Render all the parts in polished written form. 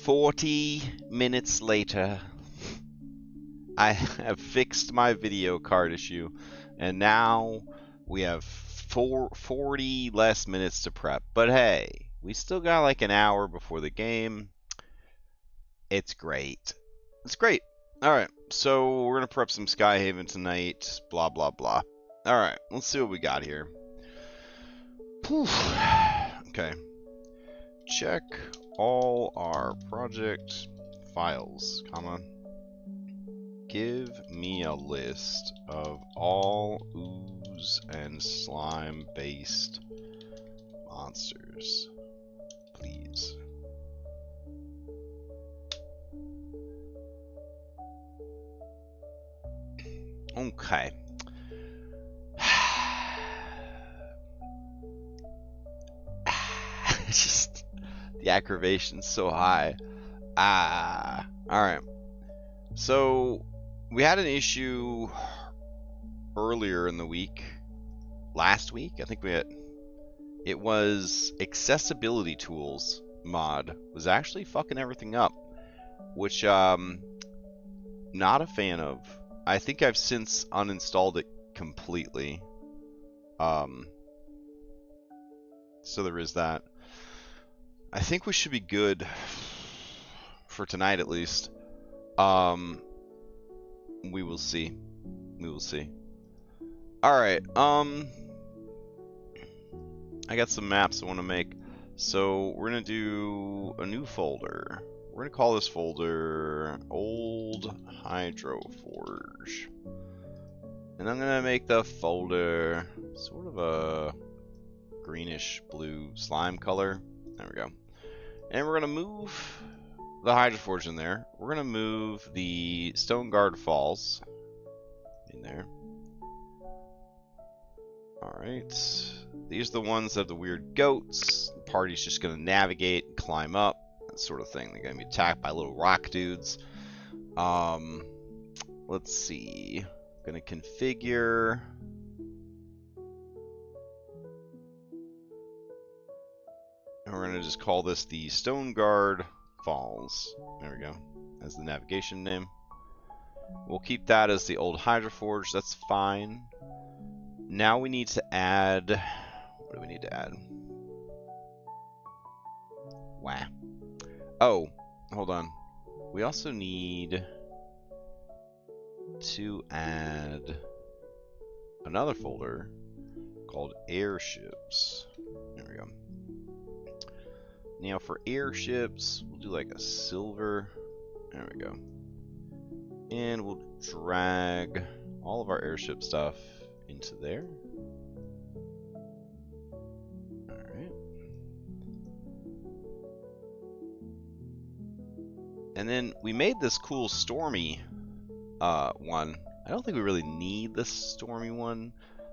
40 minutes later, I have fixed my video card issue, and now we have 40 less minutes to prep. But hey, we still got like an hour before the game. It's great. It's great. Alright, so we're going to prep some Skyhaven tonight, blah, blah, blah. Alright, let's see what we got here. Okay. Check all our project files, comma. Give me a list of all ooze and slime based monsters, please. Okay. Just the aggravation's so high. Alright. So we had an issue earlier in the week. Last week, I think it was accessibility tools mod was actually fucking everything up, which not a fan of. I think I've since uninstalled it completely. So there is that. I think we should be good for tonight at least. We will see. We will see. Alright, I got some maps I want to make. So we're going to do a new folder. We're going to call this folder Old Hydro Forge. And I'm going to make the folder sort of a greenish blue slime color. There we go. And we're going to move the Hydro Forge in there. We're going to move the Stone Guard Falls in there. Alright. These are the ones that have the weird goats. The party's just going to navigate and climb up. That sort of thing. They're going to be attacked by little rock dudes. Let's see. Going to configure. And we're going to just call this the Stone Guard Falls. There we go. As the navigation name. We'll keep that as the old Hydro Forge. That's fine. Now we need to add. What do we need to add? Wow. Oh, hold on. We also need to add another folder called Airships. There we go. Now for Airships, we'll do like a silver. There we go. And we'll drag all of our airship stuff into there. Alright. And then we made this cool stormy one. I don't think we really need this stormy one.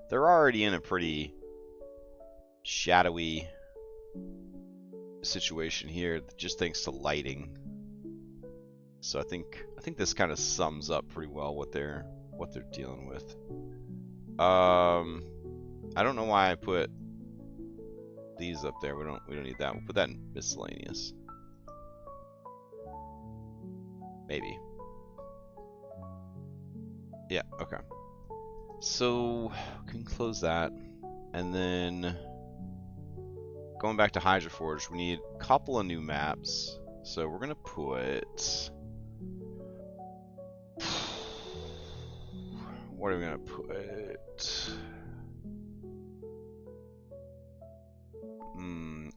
They're already in a pretty shadowy situation here, just thanks to lighting. So I think this kind of sums up pretty well what they're dealing with. I don't know why I put these up there. We don't need that. We'll put that in miscellaneous. Maybe. Yeah, okay. So we can close that. And then going back to Hydro Forge, we need a couple of new maps. So we're gonna put, what are we gonna put?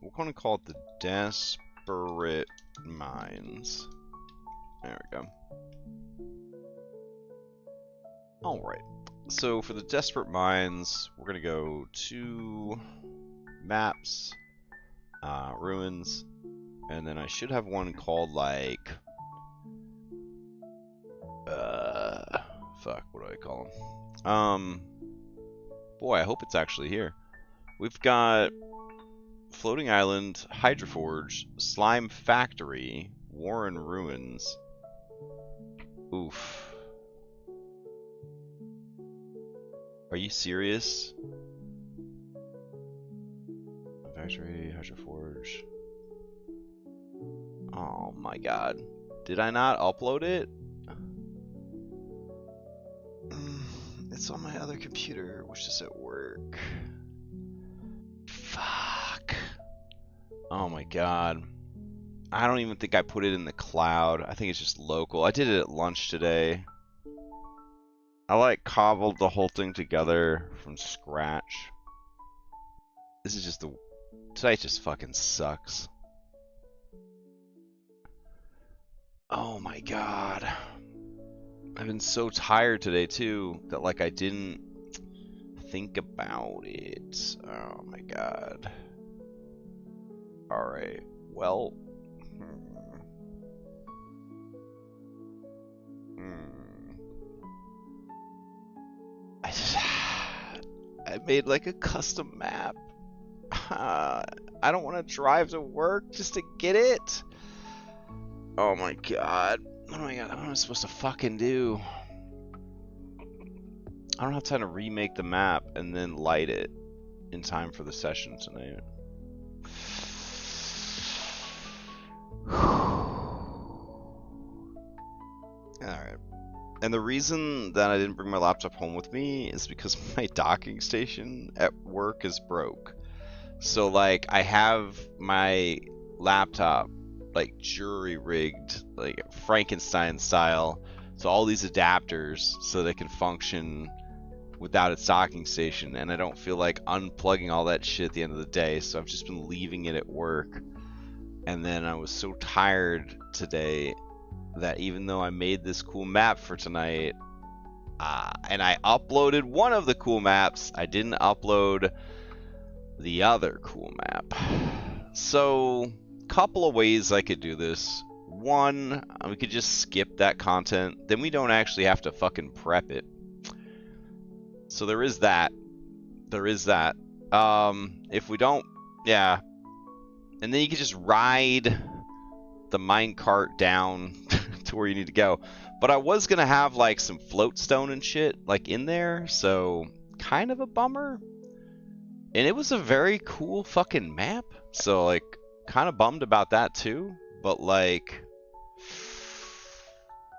We're gonna call it the Desperate Mines. There we go. Alright. So for the Desperate Mines, we're gonna go to maps, ruins, and then I should have one called like fuck, what do I call them? Boy, I hope it's actually here. We've got Floating Island, Hydro Forge, Slime Factory, Warren Ruins. Oof. Are you serious? Factory, Hydro Forge. Oh my god. Did I not upload it? It's on my other computer, which is at work. Fuck. Oh my god. I don't even think I put it in the cloud. I think it's just local. I did it at lunch today. I like cobbled the whole thing together from scratch. This is just the... Tonight just fucking sucks. Oh my god. I've been so tired today too that like I didn't think about it. Oh my god. Alright, well. I made like a custom map. I don't want to drive to work just to get it. Oh my god. Oh my god, what am I supposed to fucking do? I don't have time to remake the map and then light it in time for the session tonight. Alright. And the reason that I didn't bring my laptop home with me is because my docking station at work is broke. So like I have my laptop like jury rigged, like Frankenstein style, so all these adapters so they can function without its docking station, and I don't feel like unplugging all that shit at the end of the day, so I've just been leaving it at work. And then I was so tired today that even though I made this cool map for tonight, and I uploaded one of the cool maps, I didn't upload the other cool map. So, couple of ways I could do this. One, we could just skip that content, then we don't actually have to fucking prep it. So there is that. There is that. If we don't, yeah. And then you can just ride the minecart down to where you need to go. But I was gonna have like some float stone and shit like in there, so kind of a bummer. And it was a very cool fucking map, so like kind of bummed about that too. But like,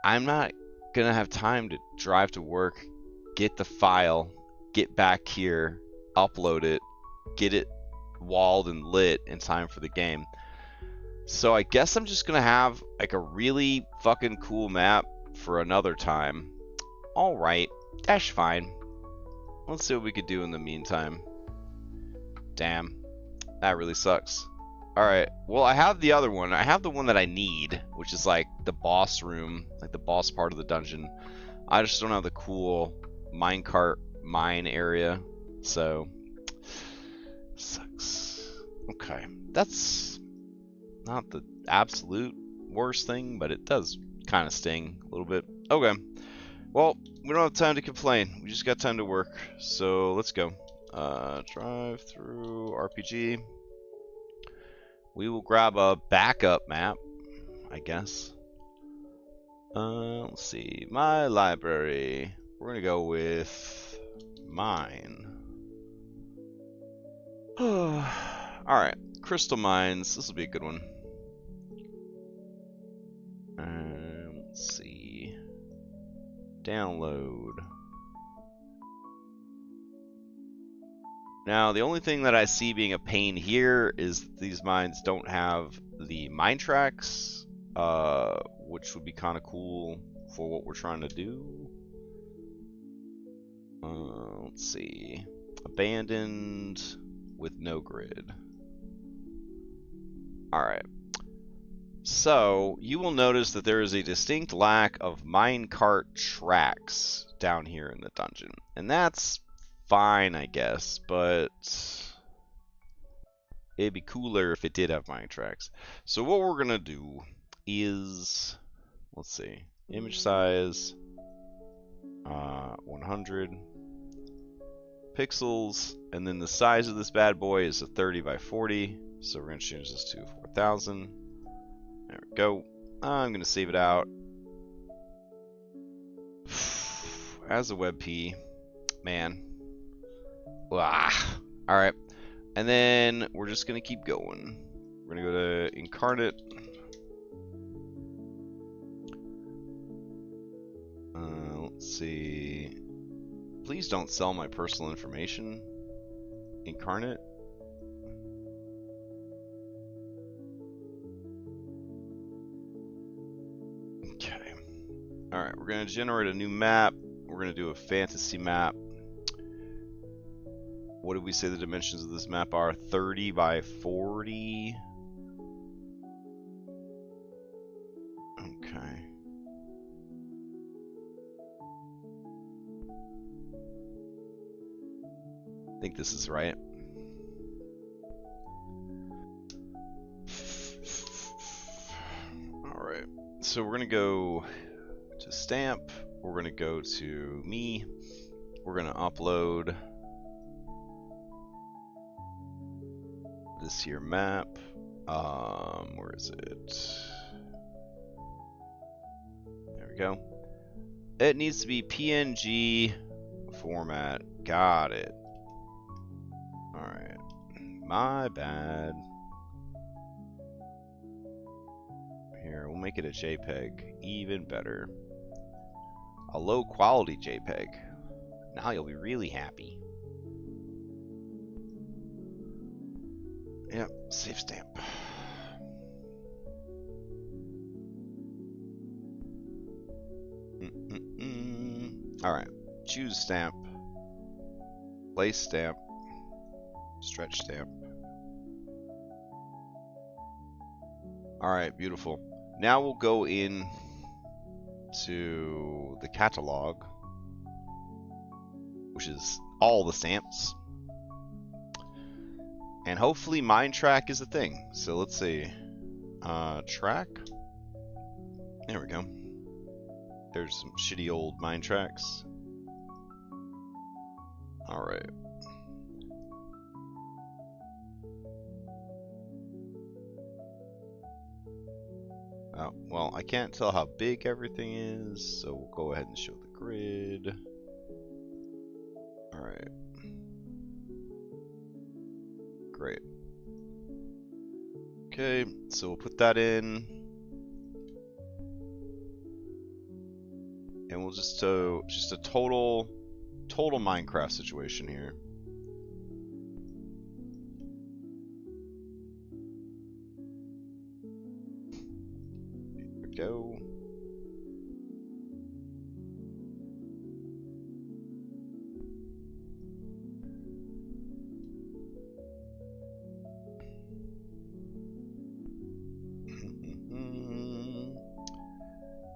I'm not gonna have time to drive to work, get the file, get back here, upload it, get it walled and lit in time for the game. So I guess I'm just gonna have like a really fucking cool map for another time. Alright, that's fine. Let's see what we could do in the meantime. Damn, that really sucks. Alright, well I have the other one. I have the one that I need, which is like the boss room, like the boss part of the dungeon. I just don't have the cool minecart mine area, so sucks. Okay, that's not the absolute worst thing, but it does kind of sting a little bit. Okay, well, we don't have time to complain. We just got time to work, so let's go. Drive through RPG. We will grab a backup map, I guess. Let's see, my library. We're gonna go with mine. Alright, crystal mines. This will be a good one. Let's see. Download. Now, the only thing that I see being a pain here is that these mines don't have the mine tracks, which would be kind of cool for what we're trying to do. Let's see. Abandoned with no grid. Alright. So, you will notice that there is a distinct lack of minecart tracks down here in the dungeon. And that's fine, I guess, but it'd be cooler if it did have mine tracks. So what we're gonna do is, let's see, image size 100 pixels, and then the size of this bad boy is a 30 by 40, so we're gonna change this to 4000. There we go. I'm gonna save it out as a WebP. Man. Alright, and then we're just gonna keep going. We're gonna go to incarnate Please don't sell my personal information. Incarnate. Okay. Alright, we're going to generate a new map. We're going to do a fantasy map. What did we say the dimensions of this map are? 30 by 40. Okay. I think this is right. Alright. So we're going to go to stamp. We're going to go to me. We're going to upload this here map. Where is it? There we go. It needs to be PNG format. Got it. Alright. My bad. Here, we'll make it a JPEG. Even better. A low quality JPEG. Now you'll be really happy. Yep, save stamp. Alright, choose stamp. Place stamp. Stretch stamp. Alright, beautiful. Now we'll go in to the catalog, which is all the stamps. And hopefully mine track is a thing. So let's see. Track. There we go. There's some shitty old mine tracks. Alright. Oh, well, I can't tell how big everything is, so we'll go ahead and show the grid. Alright. Great. Okay, so we'll put that in. And we'll just a total Minecraft situation here. Here we go.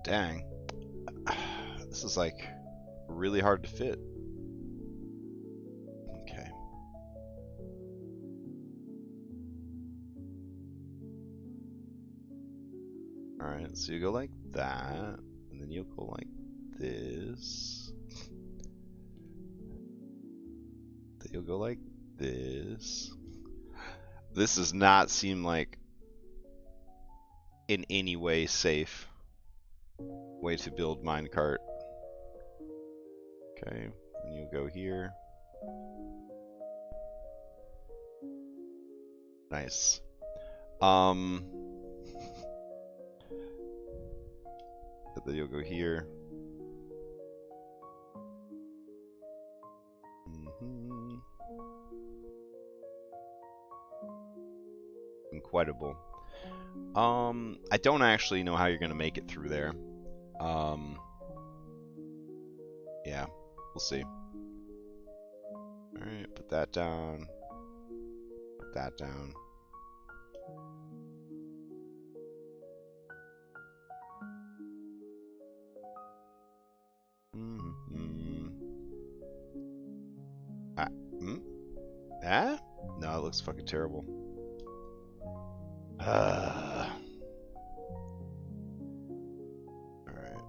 Dang. This is like really hard to fit. Okay. Alright, so you go like that, and then you'll go like this. Then you'll go like this. This does not seem like in any way safe way to build minecart. Okay, and you'll go here. Nice. But then you'll go here. Incredible. I don't actually know how you're gonna make it through there. Yeah, we'll see. Alright, put that down. Put that down. No, it looks fucking terrible. Alright,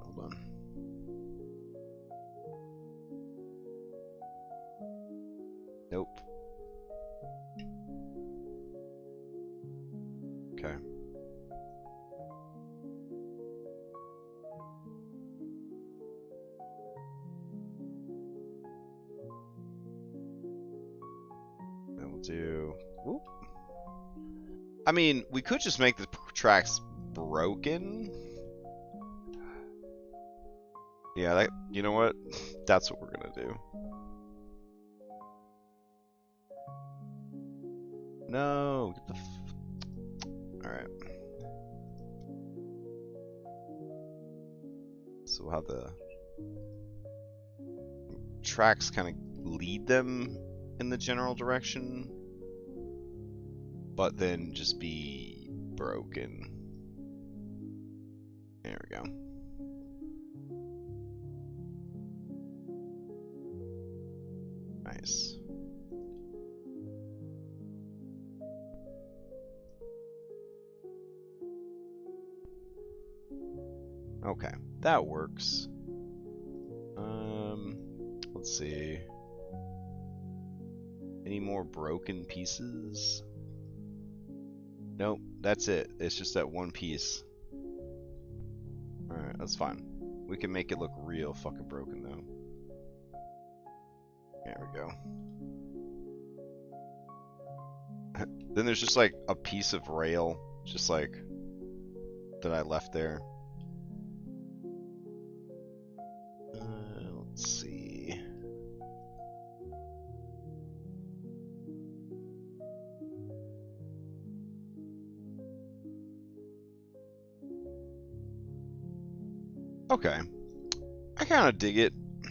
hold on. Nope. Okay. Then we'll do... Whoop. I mean, we could just make the tracks broken. Yeah, that, you know what? That's what we're gonna do. No, get the Alright. So we'll have the tracks kind of lead them in the general direction, but then just be broken. There we go. Nice. Okay, that works. Let's see. Any more broken pieces? Nope, that's it. It's just that one piece. Alright, that's fine. We can make it look real fucking broken though. There we go. Then there's just like a piece of rail, just like that I left there. Let's see. Okay. I kind of dig it. I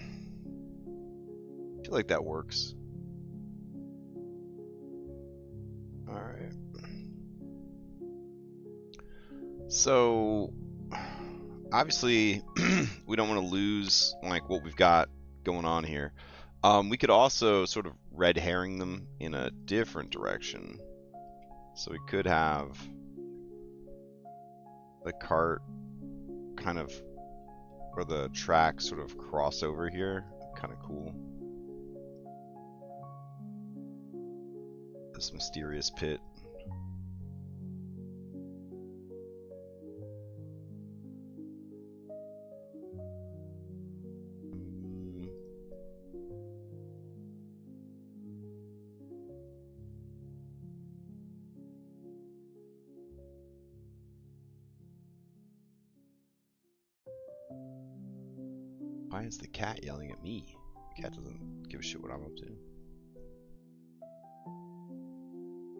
feel like that works. Alright. So, obviously, we don't want to lose like what we've got going on here. We could also sort of red herring them in a different direction. So we could have the cart kind of, or the track sort of cross over here. Kind of cool. This mysterious pit. Why is the cat yelling at me? The cat doesn't give a shit what I'm up to.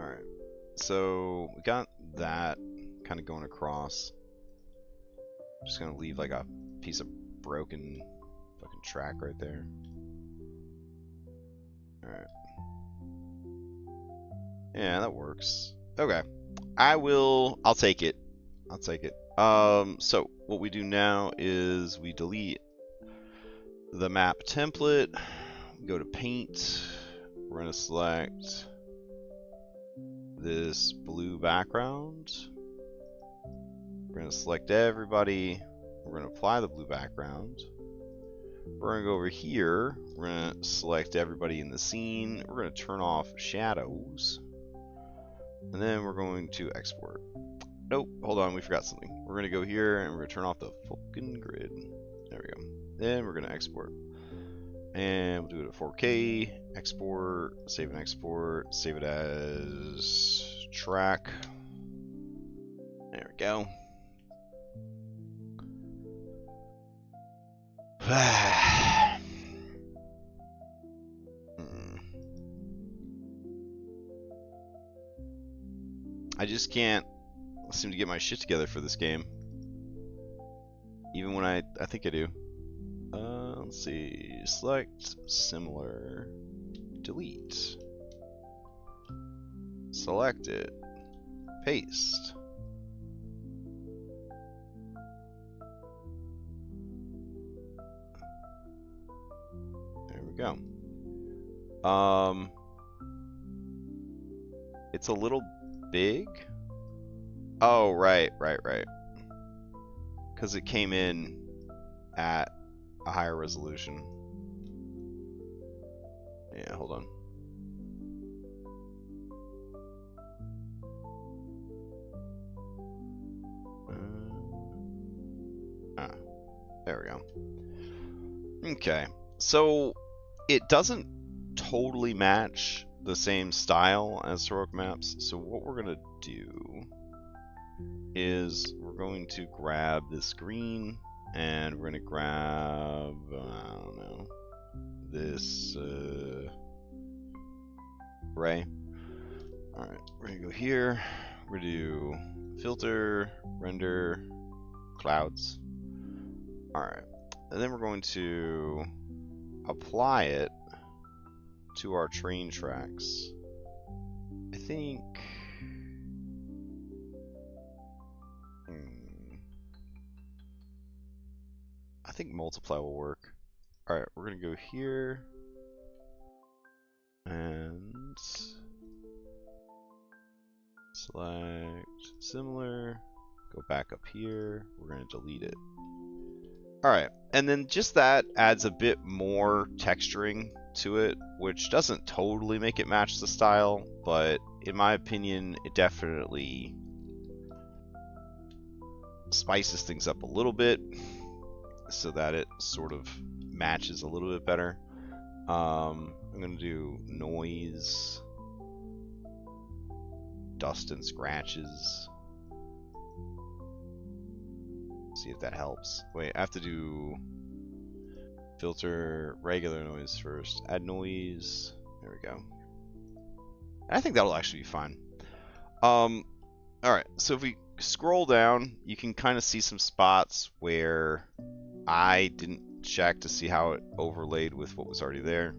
Alright, so we got that kind of going across. I'm just gonna leave like a piece of broken fucking track right there. Alright. Yeah, that works. Okay. I'll take it. I'll take it. So what we do now is we delete the map template, go to paint, we're going to select this blue background, we're going to select everybody, we're going to apply the blue background, we're going to go over here, we're going to select everybody in the scene, we're going to turn off shadows, and then we're going to export. Nope, hold on, we forgot something. We're going to go here and we're going to turn off the fucking grid. There we go. Then we're going to export. And we'll do it at 4K. Export, save and export. Save it as track. There we go. I just can't seem to get my shit together for this game. Even when I think I do. Let's see. Select similar. Delete. Select it. Paste. There we go. It's a little big. Oh, right. Because it came in at a higher resolution. Yeah, hold on. There we go. Okay, so it doesn't totally match the same style as Heroic Maps. So what we're gonna do is we're going to grab this green and we're gonna grab I don't know, this gray. Alright, we're gonna go here. We're gonna do filter, render, clouds. Alright, and then we're going to apply it to our train tracks. I think... I think multiply will work. Alright, we're gonna go here and select similar, go back up here, we're gonna delete it. Alright, and then just that adds a bit more texturing to it, which doesn't totally make it match the style, but in my opinion, it definitely spices things up a little bit so that it sort of matches a little bit better. I'm going to do noise, dust and scratches. See if that helps. Wait, I have to do filter regular noise first. Add noise. There we go. I think that'll actually be fine. Alright, so if we scroll down, you can kind of see some spots where I didn't check to see how it overlaid with what was already there.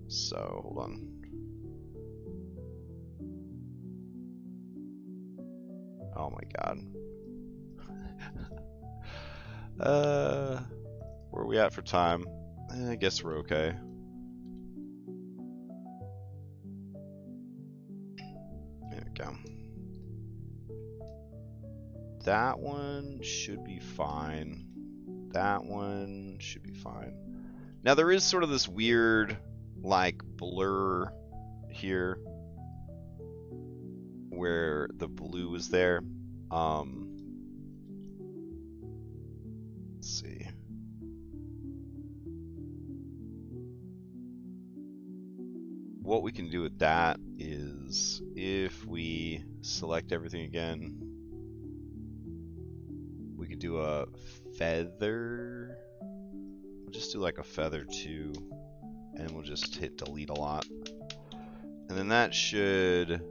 So hold on. Oh my god. Where are we at for time? I guess we're okay. There we go. That one should be fine. That one should be fine. Now there is sort of this weird, like, blur here where the blue is there. Let's see. What we can do with that is if we select everything again, we could do a feather. We'll just do like a feather 2, and we'll just hit delete a lot. And then that should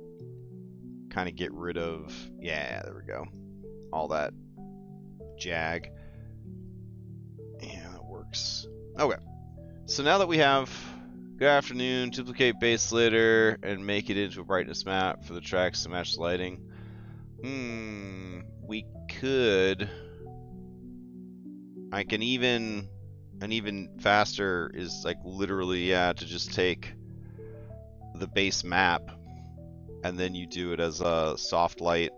kind of get rid of, yeah, there we go, all that jag. Yeah, that works. Okay, so now that we have good afternoon, duplicate base later, and make it into a brightness map for the tracks to match the lighting. We could, I can even, and even faster is like literally, yeah, to just take the base map and then you do it as a soft light.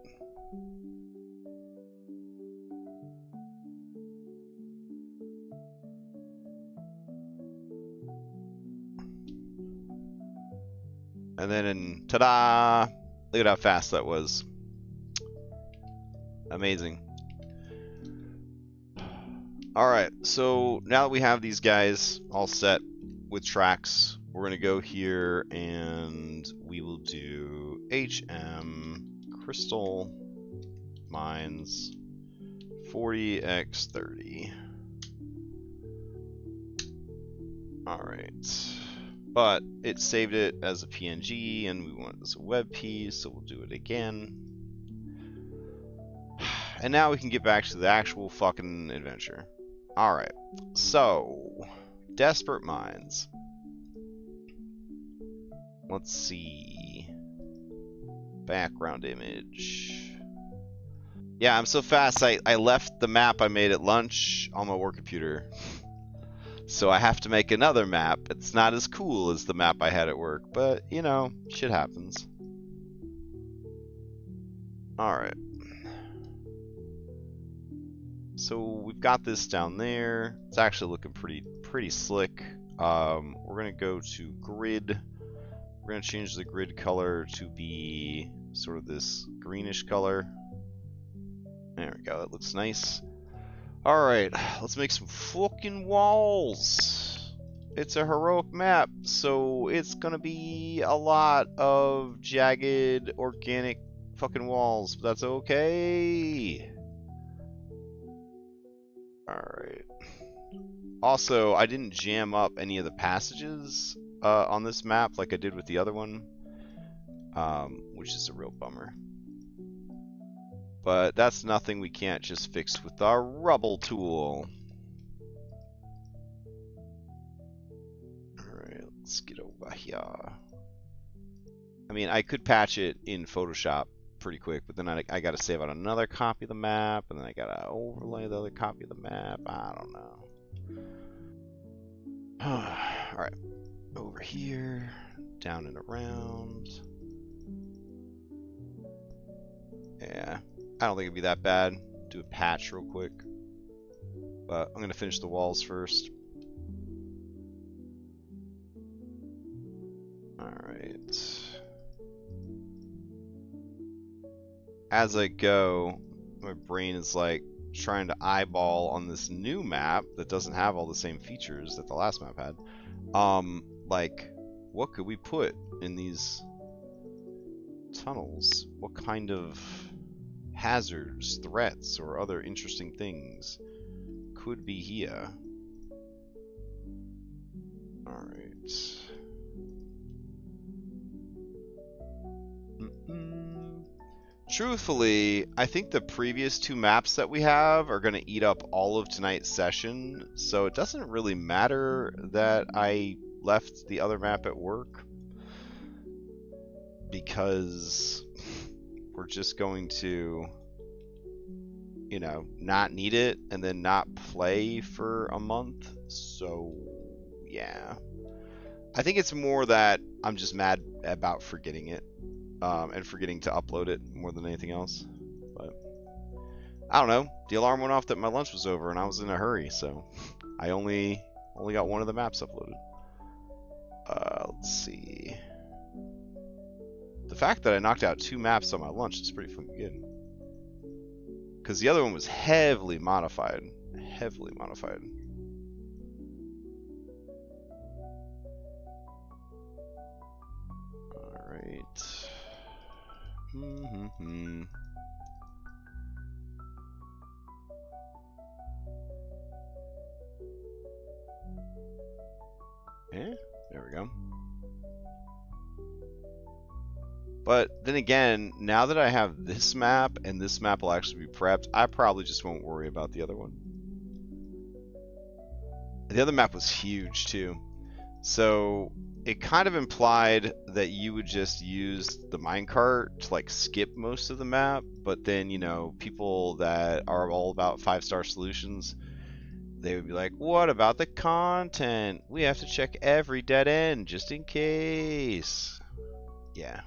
And then, ta-da! Look at how fast that was. Amazing. Alright, so now that we have these guys all set with tracks, we're going to go here and we will do HM Crystal Mines 40x30. Alright. But it saved it as a PNG and we want it as a web piece, so we'll do it again. And now we can get back to the actual fucking adventure. Alright, so Desperate Minds. Let's see. Background image. Yeah, I'm so fast, I left the map I made at lunch on my work computer. So I have to make another map. It's not as cool as the map I had at work, but, you know, shit happens. Alright. So we've got this down there. It's actually looking pretty slick. We're going to go to grid. We're going to change the grid color to be sort of this greenish color. There we go. That looks nice. Alright, let's make some fucking walls. It's a heroic map, so it's gonna be a lot of jagged, organic fucking walls, but that's okay. Alright. Also, I didn't jam up any of the passages, on this map like I did with the other one, which is a real bummer. But that's nothing we can't just fix with our rubble tool. Alright, let's get over here. I mean, I could patch it in Photoshop pretty quick, but then I gotta save out another copy of the map, and then I gotta overlay the other copy of the map. I don't know. Alright, over here, down and around. Yeah, I don't think it'd be that bad. Do a patch real quick. But I'm gonna finish the walls first. Alright. As I go, my brain is like trying to eyeball on this new map that doesn't have all the same features that the last map had. Like, what could we put in these tunnels? What kind of hazards, threats, or other interesting things could be here? Alright. Truthfully, I think the previous two maps that we have are going to eat up all of tonight's session, so it doesn't really matter that I left the other map at work, because we're just going to, you know, not need it and then not play for a month. So yeah, I think it's more that I'm just mad about forgetting it, and forgetting to upload it more than anything else. But I don't know, the alarm went off that my lunch was over and I was in a hurry, so I only got one of the maps uploaded. Let's see. The fact that I knocked out 2 maps on my lunch is pretty fucking good. Because the other one was heavily modified. Heavily modified. Alright. Yeah, there we go. But then again, now that I have this map, and this map will actually be prepped, I probably just won't worry about the other one. The other map was huge too. So it kind of implied that you would just use the minecart to like skip most of the map, but then, you know, people that are all about 5-star solutions, they would be like, what about the content? We have to check every dead end just in case. Yeah.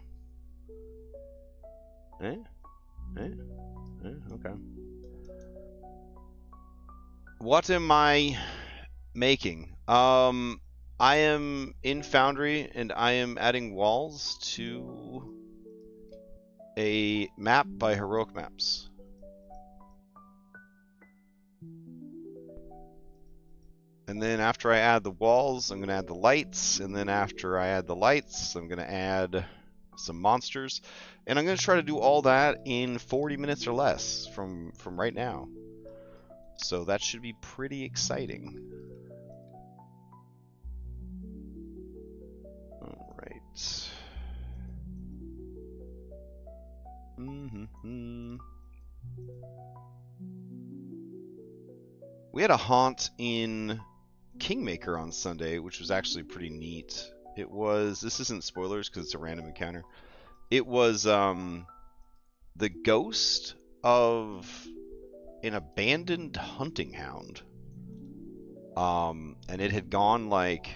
Okay. What am I making? I am in Foundry, and I am adding walls to a map by Heroic Maps. And then after I add the walls, I'm going to add the lights, and then after I add the lights, I'm going to add some monsters, and I'm going to try to do all that in 40 minutes or less from right now. So that should be pretty exciting. All right. We had a haunt in Kingmaker on Sunday, which was actually pretty neat. It was, this isn't spoilers because it's a random encounter. It was the ghost of an abandoned hunting hound. And it had gone like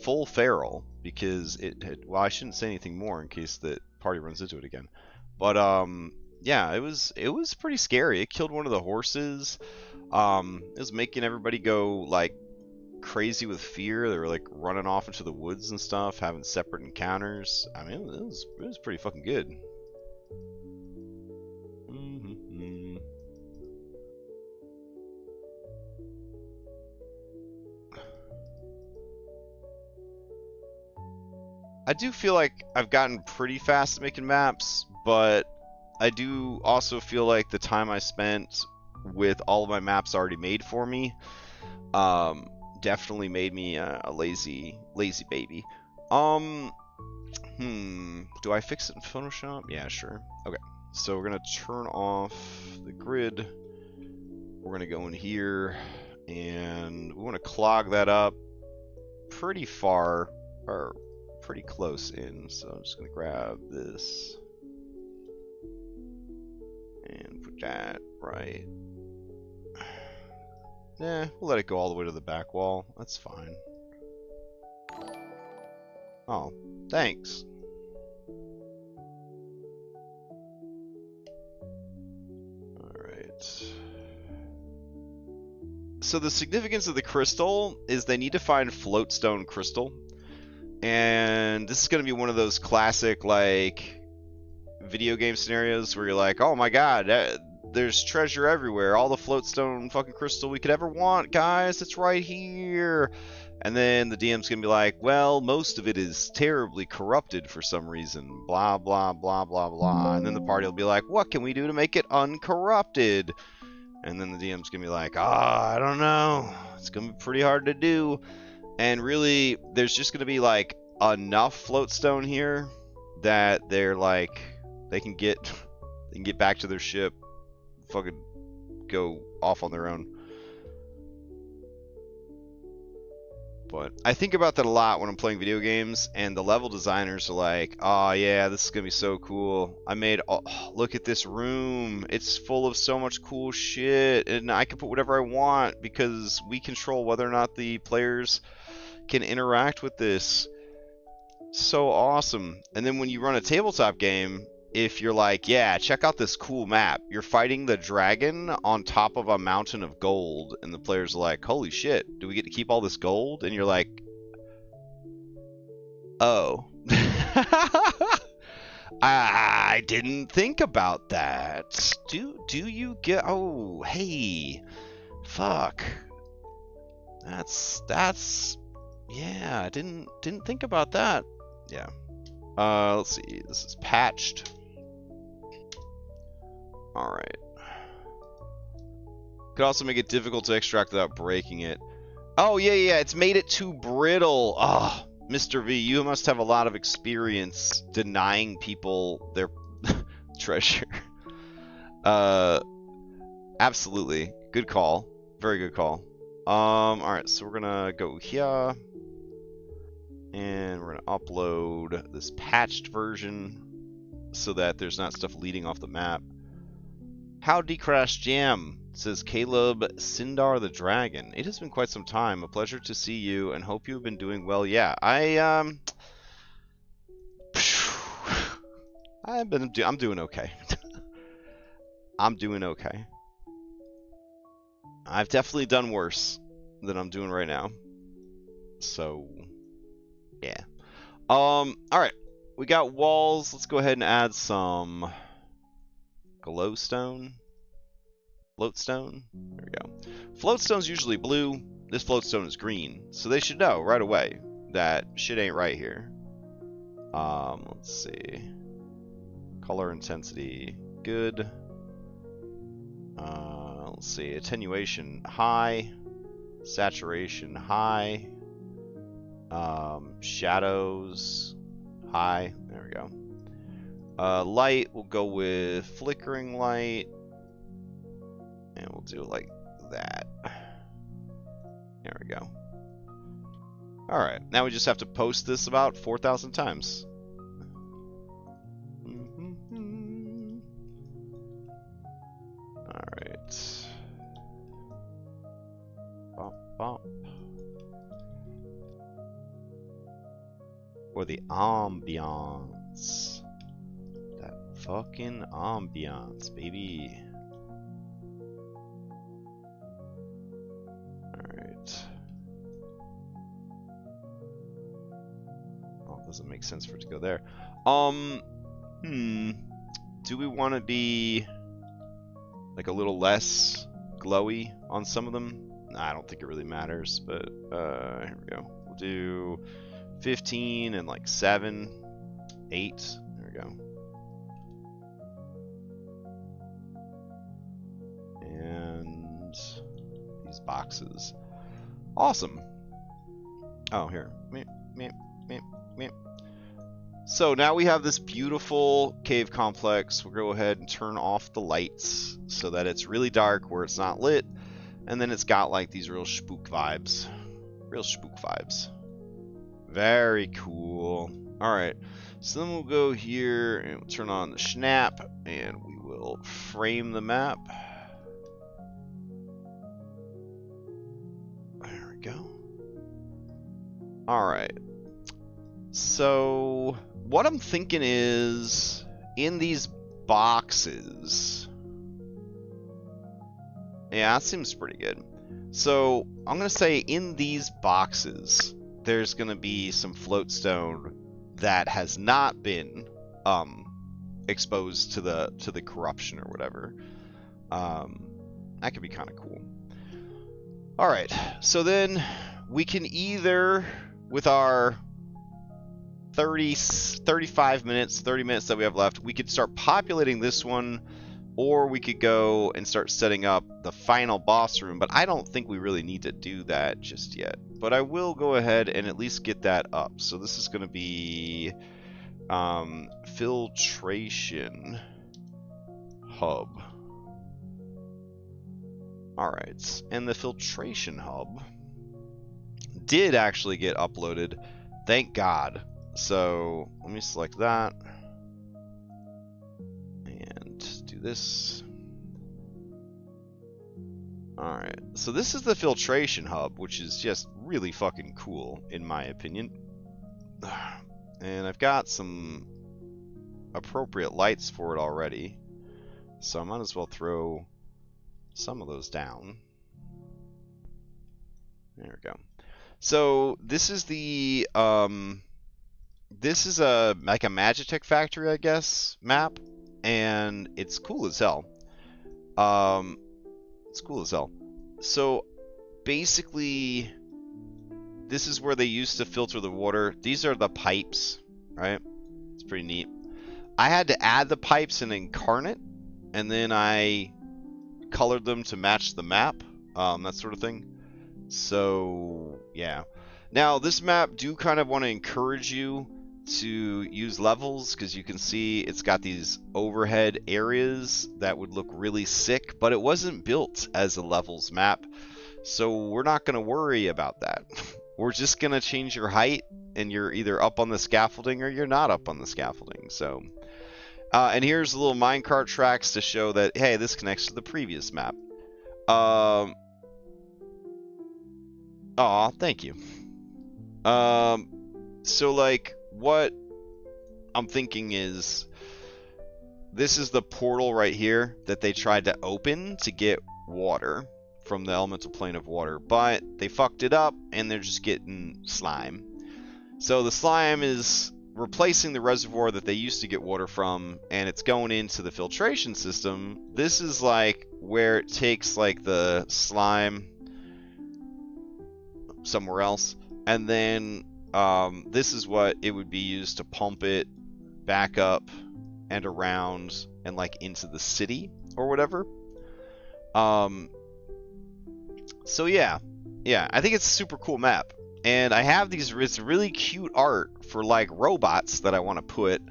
full feral because it had, well, I shouldn't say anything more in case the party runs into it again. But yeah, it was pretty scary. It killed one of the horses. It was making everybody go like crazy with fear. They were like running off into the woods and stuff, having separate encounters. I mean, it was pretty fucking good. I do feel like I've gotten pretty fast at making maps, but I do also feel like the time I spent with all of my maps already made for me definitely made me a lazy baby. Do I fix it in Photoshop? Yeah, sure. Okay, so we're gonna turn off the grid. We're gonna go in here, and we want to clog that up pretty far, or pretty close in. So I'm just gonna grab this and put that right. We'll let it go all the way to the back wall. That's fine. Oh, thanks. Alright. So the significance of the crystal is they need to find floatstone crystal. And this is going to be one of those classic, like, video game scenarios where you're like, oh my god, there's treasure everywhere. All the floatstone fucking crystal we could ever want, guys. It's right here. And then the DM's going to be like, well, most of it is terribly corrupted for some reason. Blah, blah, blah, blah, blah. And then the party will be like, what can we do to make it uncorrupted? And then the DM's going to be like, I don't know. It's going to be pretty hard to do. And really, there's just going to be, like, enough floatstone here that they're, like, they can get back to their ship, fucking go off on their own. But I think about that a lot when I'm playing video games, and the level designers are like, oh yeah, this is going to be so cool. I made, look at this room. It's full of so much cool shit, and I can put whatever I want because we control whether or not the players can interact with this. So awesome. And then when you run a tabletop game, if you're like, yeah, check out this cool map. You're fighting the dragon on top of a mountain of gold, and the players are like, holy shit, do we get to keep all this gold? And you're like, oh. I didn't think about that. Do you get, oh, hey, fuck. That's yeah, I didn't think about that. Yeah. Let's see. This is patched. All right. Could also make it difficult to extract without breaking it. Oh yeah, it's made it too brittle. Oh, Mr. V, you must have a lot of experience denying people their treasure. Absolutely. Good call. Very good call. All right, so we're gonna go here. And we're going to upload this patched version so that there's not stuff leading off the map. Howdy Crash Jam, says Caleb Sindar the Dragon. It has been quite some time. A pleasure to see you and hope you have been doing well. Yeah, I'm doing okay. I'm doing okay. I've definitely done worse than I'm doing right now. So yeah. All right. We got walls. Let's go ahead and add some glowstone. Floatstone. There we go. Floatstone's usually blue. This floatstone is green. So they should know right away that shit ain't right here. Let's see. Color intensity. Good. Let's see. Attenuation high. Saturation high. Shadows high. There we go. Light, we'll go with flickering light, and we'll do it like that. There we go. All right, now we just have to post this about 4,000 times. All right. Bop, bop. Or the ambiance. That fucking ambiance, baby. Alright. Oh, it doesn't make sense for it to go there. Do we want to be like a little less glowy on some of them? Nah, I don't think it really matters, but here we go. We'll do 15 and like 7, 8. There we go. And these boxes. Awesome. Oh, here. So now we have this beautiful cave complex. We'll go ahead and turn off the lights so that it's really dark where it's not lit. And then it's got like these real spook vibes. Real spook vibes. Very cool. Alright. So then we'll go here and we'll turn on the snap. And we will frame the map. There we go. Alright. So what I'm thinking is in these boxes. Yeah, that seems pretty good. So I'm going to say in these boxes, there's going to be some floatstone that has not been exposed to the corruption or whatever. That could be kind of cool. All right, so then we can either, with our 35 minutes, 30 minutes that we have left, we could start populating this one, or we could go and start setting up the final boss room, but I don't think we really need to do that just yet. But I will go ahead and at least get that up. So this is going to be filtration hub. Alright, and the filtration hub did actually get uploaded. Thank God. So let me select that. This. Alright, so this is the filtration hub, which is just really fucking cool, in my opinion. And I've got some appropriate lights for it already, so I might as well throw some of those down. There we go. So this is the this is like a Magitech factory, I guess, map. And it's cool as hell. It's cool as hell. So basically, this is where they used to filter the water. These are the pipes, right? It's pretty neat. I had to add the pipes in Incarnate, and then I colored them to match the map, that sort of thing. So yeah. Now this map do kind of want to encourage you to use levels, because you can see it's got these overhead areas that would look really sick, but it wasn't built as a levels map, so we're not going to worry about that. We're just going to change your height, and you're either up on the scaffolding or you're not up on the scaffolding. So and here's little minecart tracks to show that, hey, this connects to the previous map. Aw, thank you. So like, what I'm thinking is, this is the portal right here that they tried to open to get water from the elemental plane of water, but they fucked it up and they're just getting slime. So the slime is replacing the reservoir that they used to get water from, and it's going into the filtration system. This is like where it takes like the slime somewhere else, and then this is what it would be used to pump it back up and around and like into the city or whatever. So yeah, I think it's a super cool map, and I have these really cute art for like robots that I want to put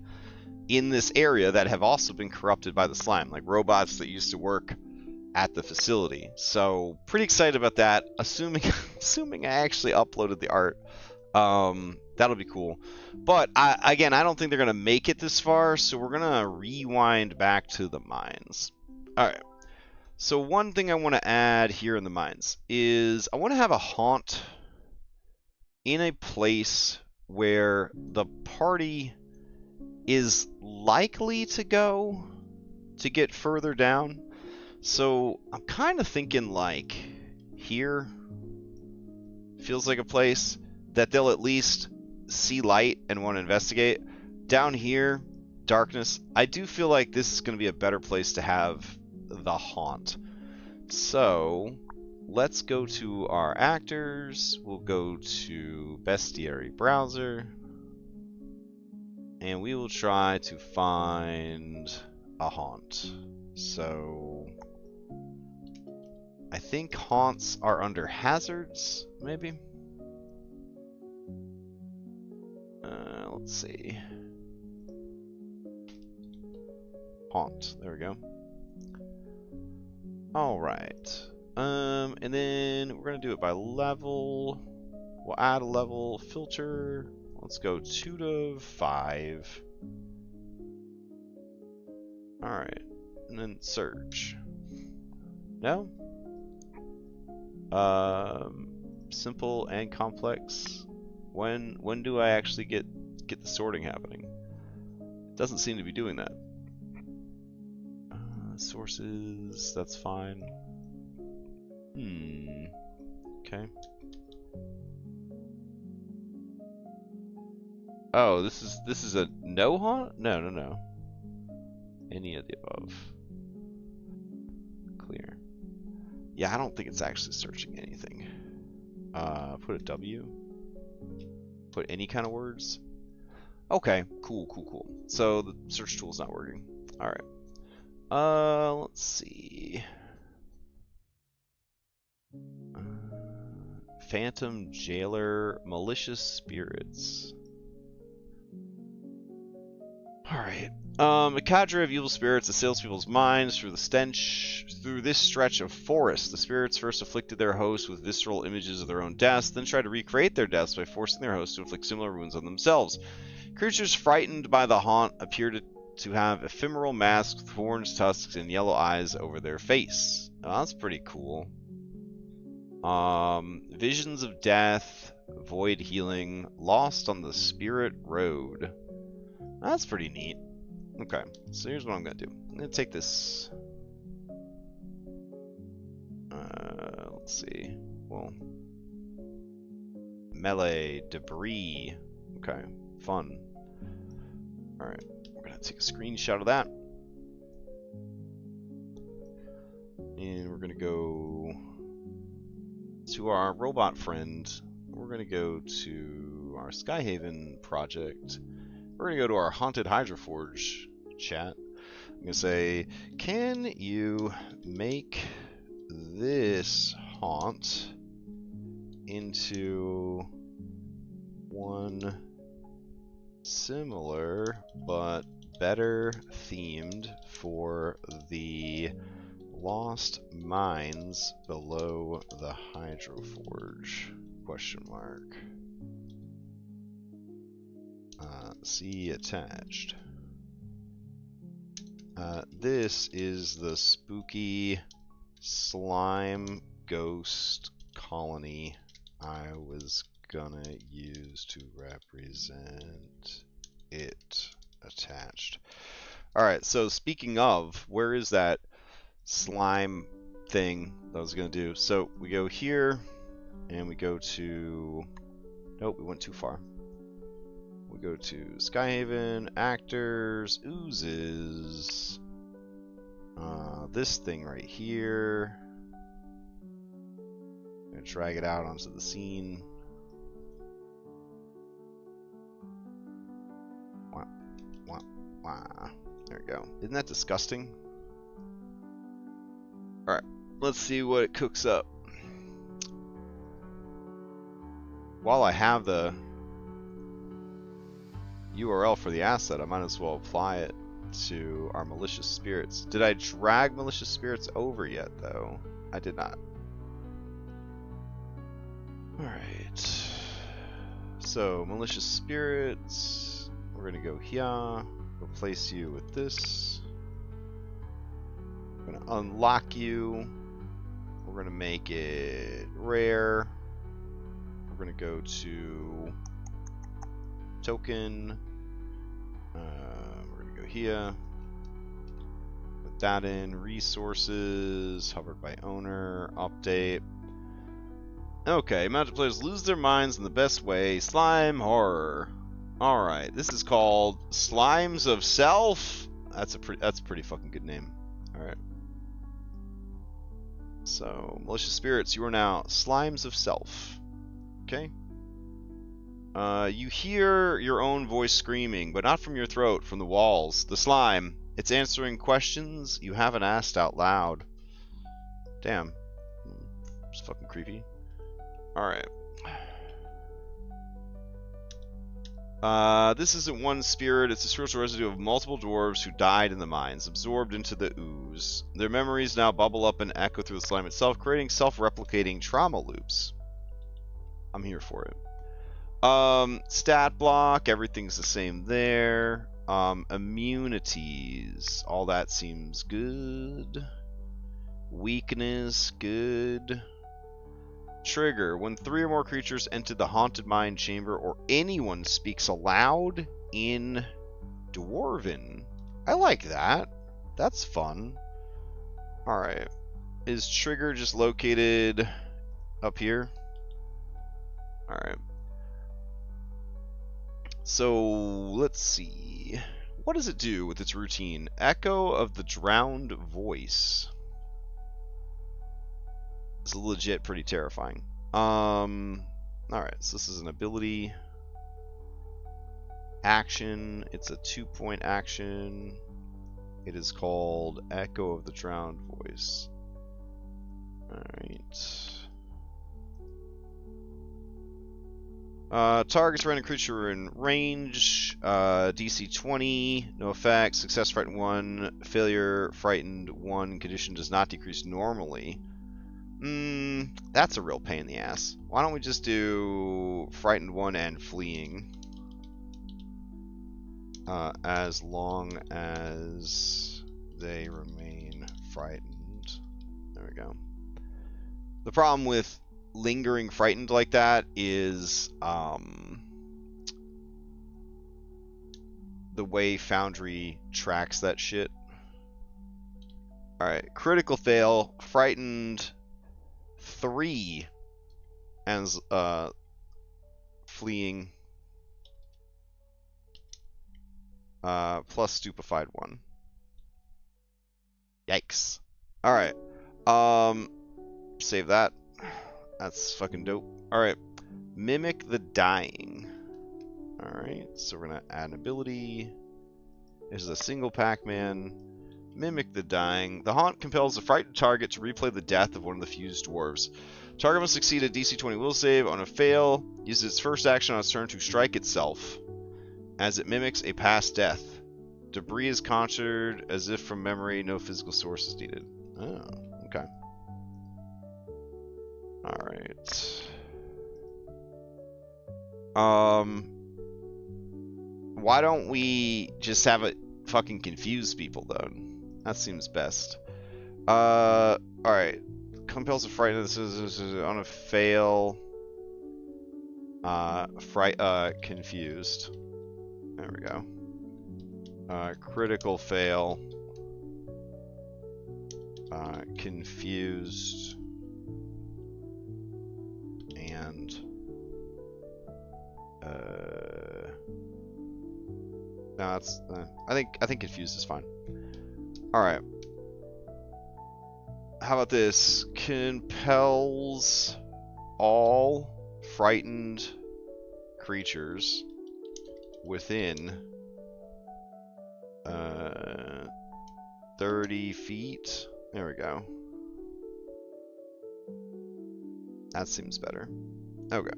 in this area that have also been corrupted by the slime, like robots that used to work at the facility. So pretty excited about that, assuming I actually uploaded the art. That'll be cool. But again, I don't think they're gonna make it this far, so we're gonna rewind back to the mines. Alright, so one thing I want to add here in the mines is I want to have a haunt in a place where the party is likely to go to get further down. So I'm kind of thinking like here feels like a place that they'll at least see light and want to investigate. Down here, darkness. I do feel like this is going to be a better place to have the haunt. So let's go to our actors. We'll go to bestiary browser, and we will try to find a haunt. So I think haunts are under hazards, maybe? Let's see. Haunt. There we go. Alright. And then we're going to do it by level. We'll add a level filter. Let's go 2 to 5. Alright. And then search. No? Simple and complex. When do I actually get the sorting happening? It doesn't seem to be doing that. Sources, that's fine. Okay. Oh, this is a no haunt? No. Any of the above. Clear. Yeah, I don't think it's actually searching anything. Put a W. Put any kind of words. Okay, cool. So the search tool's not working. Alright. Let's see. Phantom Jailer, Malicious Spirits. Alright. A cadre of evil spirits assails people's minds through this stretch of forest. The spirits first afflicted their hosts with visceral images of their own deaths, then tried to recreate their deaths by forcing their hosts to inflict similar wounds on themselves. Creatures frightened by the haunt appear to have ephemeral masks with horns, tusks, and yellow eyes over their face. Oh, that's pretty cool. Visions of death, void healing, lost on the spirit road. That's pretty neat. Okay, so here's what I'm gonna do. I'm gonna take this. Let's see. Well, melee debris. Okay, fun. All right, we're gonna take a screenshot of that, and we're gonna go to our robot friend. We're gonna go to our Skyhaven project. We're going to go to our Haunted Hydroforge chat. I'm going to say, can you make this haunt into one similar but better themed for the lost mines below the Hydroforge? Question mark. See attached. This is the spooky slime ghost colony I was gonna use to represent it attached. Alright, so speaking of, where is that slime thing that I was gonna do? So we go here and we go to... Nope, we went too far. We go to Skyhaven, Actors, Oozes, this thing right here. I'm going to drag it out onto the scene. There we go. Isn't that disgusting? Alright, let's see what it cooks up. While I have the URL for the asset, I might as well apply it to our Malicious Spirits. Did I drag Malicious Spirits over yet, though? I did not. Alright. So, Malicious Spirits. We're going to go here. Replace you with this. We're going to unlock you. We're going to make it rare. We're going to go to token. We're going to go here. Put that in. Resources. Hovered by owner. Update. Okay. Magic players lose their minds in the best way. Slime horror. Alright. This is called Slimes of Self. That's a pretty fucking good name. Alright. So, Malicious Spirits, you are now Slimes of Self. Okay? You hear your own voice screaming, but not from your throat, from the walls. The slime, it's answering questions you haven't asked out loud. Damn. It's fucking creepy. Alright. This isn't one spirit, it's a spiritual residue of multiple dwarves who died in the mines, absorbed into the ooze. Their memories now bubble up and echo through the slime itself, creating self-replicating trauma loops. I'm here for it. Stat block, everything's the same there. Immunities, all that seems good. Weakness, good. Trigger, when 3 or more creatures enter the haunted mine chamber or anyone speaks aloud in Dwarven. I like that. That's fun. Alright. Is trigger just located up here? Alright. So, let's see. What does it do with its routine? Echo of the drowned voice. It's legit pretty terrifying. Alright, so this is an ability. Action. It's a 2-point action. It is called Echo of the Drowned Voice. Alright. Targets random creature in range. DC 20. No effect. Success frightened 1. Failure frightened 1. Condition does not decrease normally. That's a real pain in the ass. Why don't we just do frightened 1 and fleeing? As long as they remain frightened. There we go. The problem with lingering frightened like that is the way Foundry tracks that shit. Alright, critical fail, frightened 3 as fleeing plus stupefied 1. Yikes. Alright. Save that. That's fucking dope. Alright. Mimic the Dying. Alright, so we're gonna add an ability. This is a single Pac-Man. Mimic the Dying. The haunt compels the frightened target to replay the death of one of the fused dwarves. Target must succeed a DC 20 will save. On a fail, uses its first action on its turn to strike itself, as it mimics a past death. Debris is conjured as if from memory. No physical source is needed. Oh, okay. Alright. Why don't we just have it fucking confuse people, though? That seems best. Alright. Compels a frightened. This is on a fail. Confused. There we go. Critical fail. Confused. And no, that's I think confused is fine. All right. How about this? Compels all frightened creatures within 30 feet. There we go. That seems better. Okay.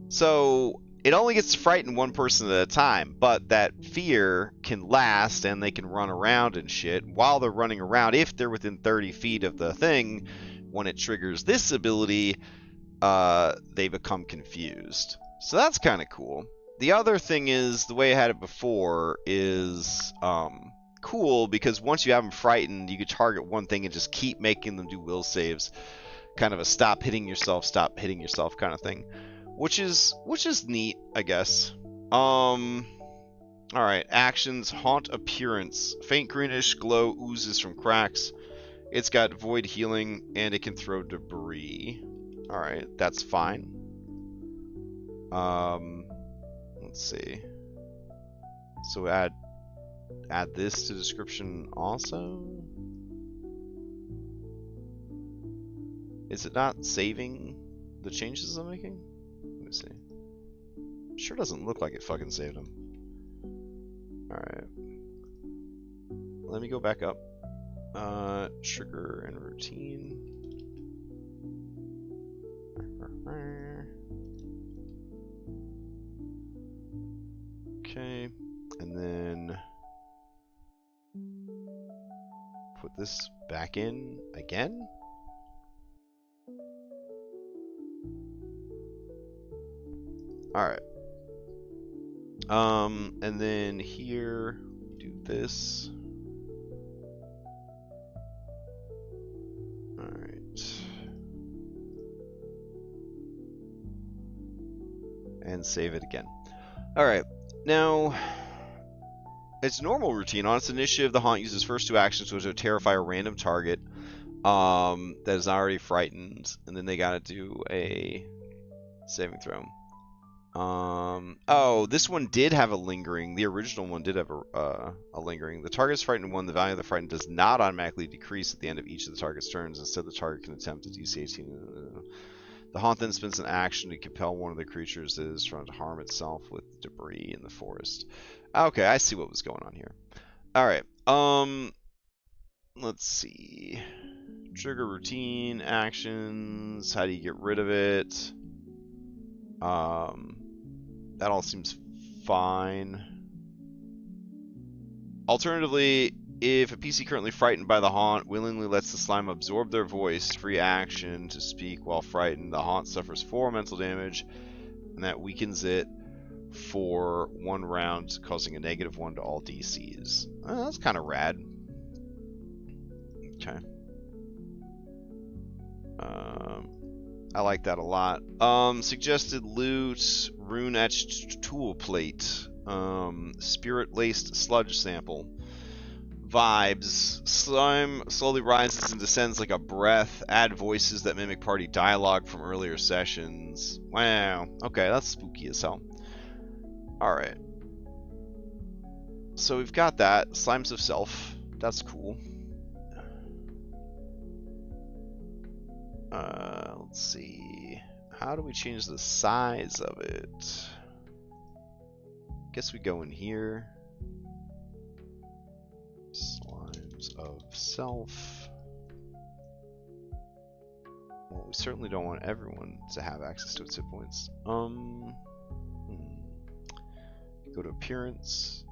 So it only gets to frighten one person at a time, but that fear can last and they can run around and shit. While they're running around, if they're within 30 feet of the thing, when it triggers this ability, they become confused. So that's kind of cool. The other thing is, the way I had it before is cool, because once you have them frightened, you can target one thing and just keep making them do will saves. Kind of a stop hitting yourself kind of thing. Which is neat, I guess. Alright, actions. Haunt appearance. Faint greenish glow oozes from cracks. It's got void healing, and it can throw debris. Alright, that's fine. Let's see. So add this to description also? Is it not saving the changes I'm making? Let me see. Sure doesn't look like it fucking saved them. Alright. Let me go back up. Trigger and routine. Okay, and then put this back in again. All right. And then here, do this. All right. And save it again. All right. Now, it's normal routine. On its initiative, the haunt uses first two actions, which are terrify a random target that is already frightened, and then they gotta do a saving throw. Oh, this one did have a lingering. The original one did have a lingering. The target's frightened one. The value of the frightened does not automatically decrease at the end of each of the target's turns. Instead, the target can attempt a DC 18. The haunt then spends an action to compel one of the creatures that is trying to harm itself with debris in the forest. Okay, I see what was going on here. All right. Let's see. Trigger routine actions. How do you get rid of it? That all seems fine. Alternatively, if a PC currently frightened by the haunt willingly lets the slime absorb their voice, free action to speak while frightened, the haunt suffers 4 mental damage, and that weakens it for 1 round, causing a -1 to all DCs. That's kind of rad. Okay. I like that a lot. Suggested loot, rune etched tool plate, spirit laced sludge sample. Vibes. Slime slowly rises and descends like a breath. Add voices that mimic party dialogue from earlier sessions. Wow. Okay, that's spooky as hell. Alright. So we've got that. Slimes of Self. That's cool. Let's see. How do we change the size of it? Guess we go in here. Slimes of Self. Well, we certainly don't want everyone to have access to its hit points. Go to Appearance.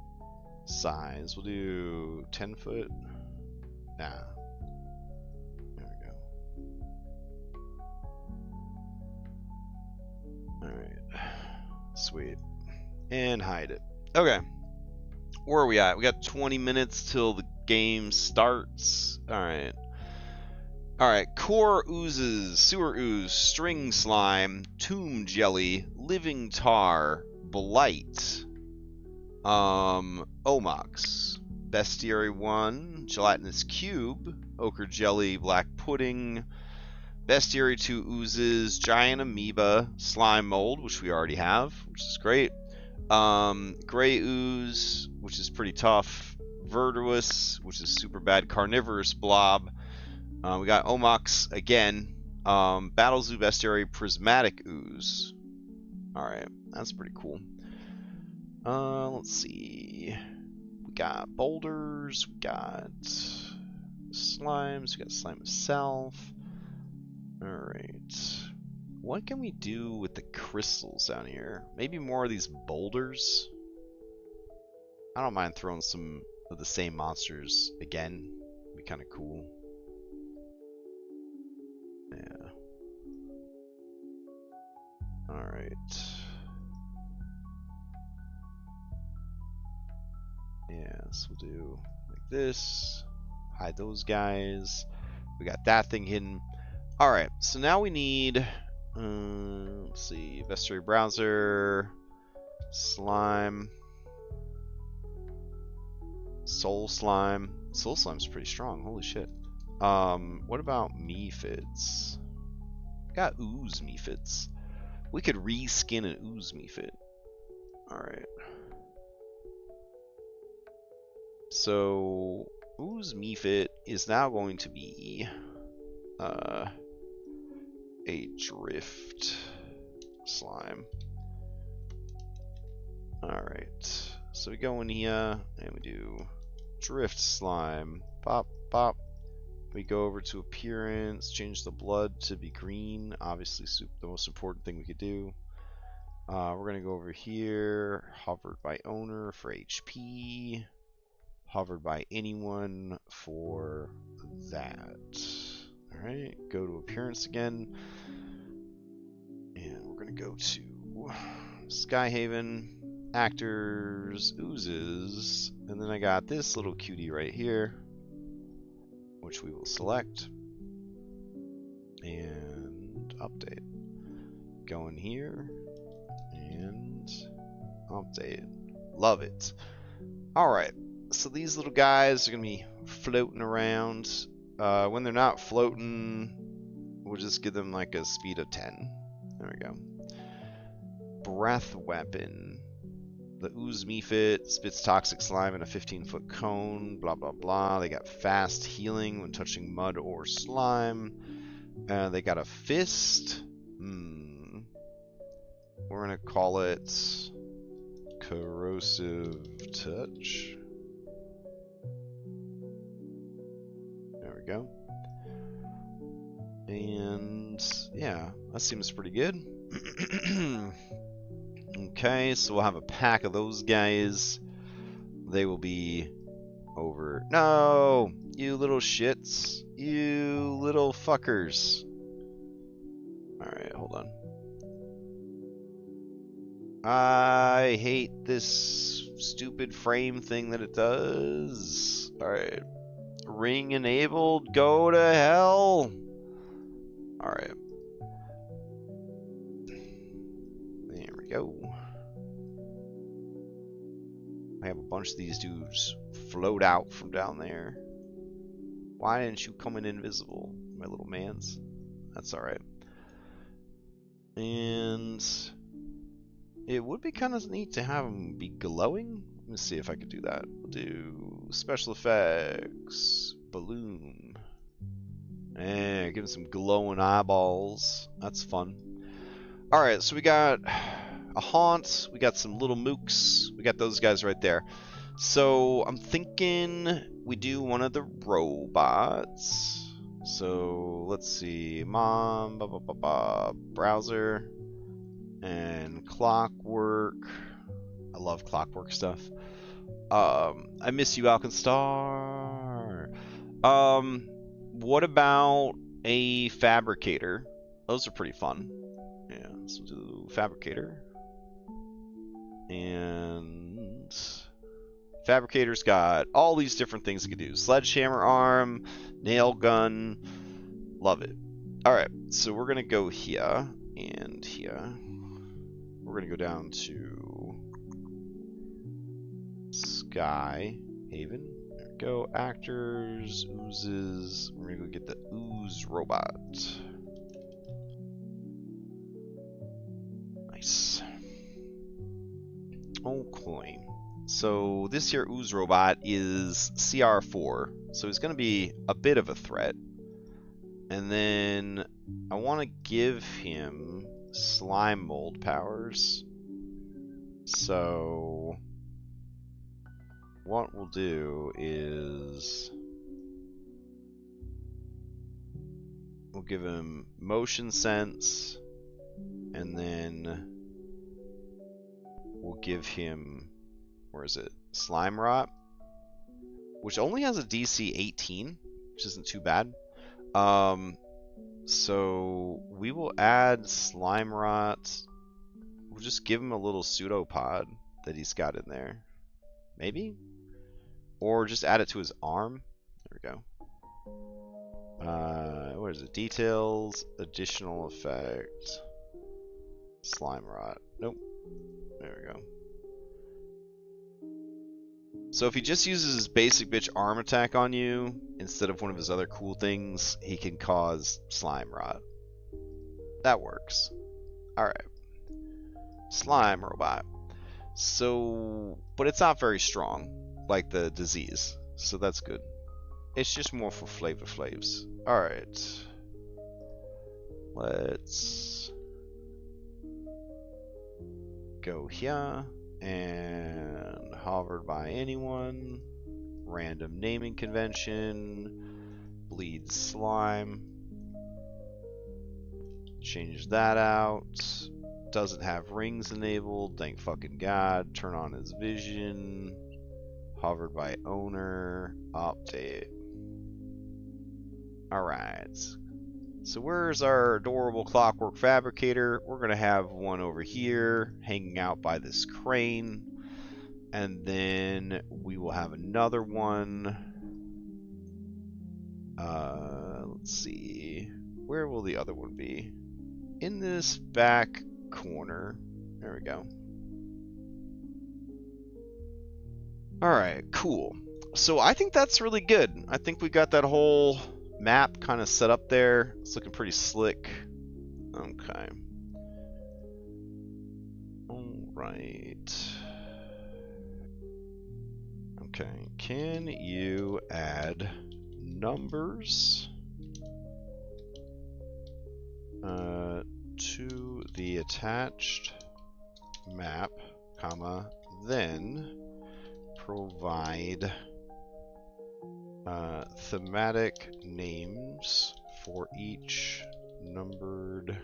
Size. We'll do 10 foot. Nah. Alright. Sweet. And hide it. Okay. Where are we at? We got 20 minutes till the game starts. Alright. Alright. Core oozes, sewer ooze, string slime, tomb jelly, living tar, blight, omox, bestiary 1, gelatinous cube, ochre jelly, black pudding, bestiary 2 oozes, giant amoeba, slime mold, which we already have, which is great. Gray ooze, which is pretty tough. Verduous, which is super bad. Carnivorous blob. We got omox again. Battle zoo bestiary, prismatic ooze. Alright, that's pretty cool. Let's see. We got boulders, we got slimes, we got slime of self. Alright. What can we do with the crystals down here? Maybe more of these boulders? I don't mind throwing some of the same monsters again. It'd be kind of cool. Yeah. Alright. Yeah, so we'll do like this. Hide those guys. We got that thing hidden. Alright, so now we need, let's see, bestiary browser, slime, soul slime. Soul slime's pretty strong, holy shit. What about mephits? Got ooze mephits. We could reskin an ooze mephit. Alright. So, ooze mephit is now going to be a drift slime. Alright, so we go in here and we do drift slime. Pop, pop, We go over to appearance, change the blood to be green. Obviously, the most important thing we could do. We're going to go over here, hovered by owner for HP, hovered by anyone for that. Alright, go to appearance again, and we're going to go to Skyhaven, actors, oozes, and then I got this little cutie right here, which we will select, and update. Go in here, and update. Love it. Alright, so these little guys are going to be floating around. When they're not floating, we'll just give them like a speed of 10. There we go. Breath weapon. The ooze mephit spits toxic slime in a 15-foot cone, blah blah blah. They got fast healing when touching mud or slime. They got a fist. We're gonna call it corrosive touch. There we go. And yeah, that seems pretty good. Okay, so we'll have a pack of those guys. They will be over. No! You little shits. You little fuckers. Alright, hold on. I hate this stupid frame thing that it does. Alright. Ring enabled. Go to hell. Alright. There we go. I have a bunch of these dudes float out from down there. Why didn't you come in invisible, my little mans? That's alright. And it would be kind of neat to have them be glowing. Let me see if I could do that. We'll do special effects, balloon. And give them some glowing eyeballs. That's fun. Alright, so we got a haunt, we got some little mooks, we got those guys right there. So I'm thinking we do one of the robots. So let's see, mom, browser, and clockwork. I love clockwork stuff. I miss you, Alkenstar. What about a fabricator? Those are pretty fun. Yeah, so we'll do fabricator. And fabricator's got all these different things it can do. Sledgehammer arm, nail gun. Love it. Alright, so we're gonna go here and here. We're gonna go down to Sky Haven. There we go. Actors, oozes. We're gonna go get the ooze robot. Nice. Okay. So this here ooze robot is CR4, so he's going to be a bit of a threat. And then I want to give him slime mold powers. So what we'll do is we'll give him motion sense, and then we'll give him, where is it? Slime rot, which only has a DC 18, which isn't too bad. So we will add slime rot. We'll just give him a little pseudopod that he's got in there, maybe, or just add it to his arm. There we go. What is it? Details, additional effect, slime rot. Nope. There we go. So if he just uses his basic bitch arm attack on you instead of one of his other cool things, he can cause slime rot. That works. Alright. Slime robot. So, but it's not very strong, like the disease. So that's good. It's just more for flavor flaves. Alright. Let's go here. And hovered by anyone. Random naming convention. bleed slime. Change that out. Doesn't have rings enabled. Thank fucking God. Turn on his vision. Hovered by owner. Update. Alright. So where's our adorable clockwork fabricator? We're going to have one over here hanging out by this crane. And then we will have another one. Let's see. Where will the other one be? In this back corner. There we go. Alright, cool. So I think that's really good. I think we got that whole map kind of set up there. It's looking pretty slick. Okay. Alright. Okay, can you add numbers to the attached map, comma, then provide thematic names for each numbered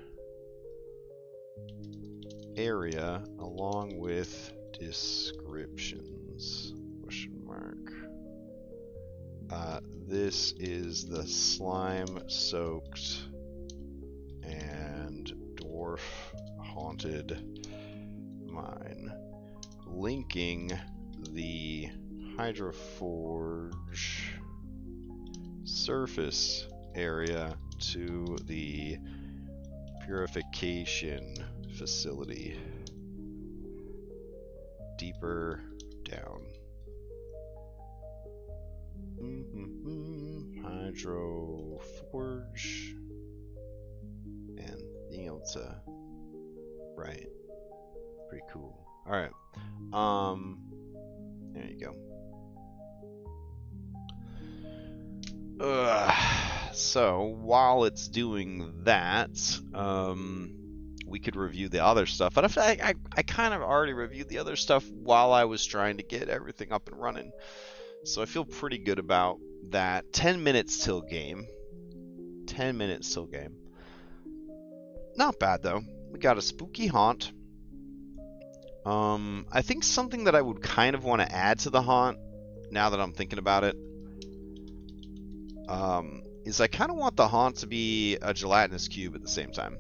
area along with descriptions. Question mark. This is the slime-soaked and dwarf-haunted mine, linking the Hydroforge surface area to the purification facility deeper down. Hydroforge and being able to write. Pretty cool. Alright. There you go. So while it's doing that, we could review the other stuff. But I kind of already reviewed the other stuff while I was trying to get everything up and running. So I feel pretty good about that. 10 minutes till game. 10 minutes till game. Not bad though. We got a spooky haunt. I think something that I would kind of want to add to the haunt, now that I'm thinking about it, is I kind of want the haunt to be a gelatinous cube at the same time.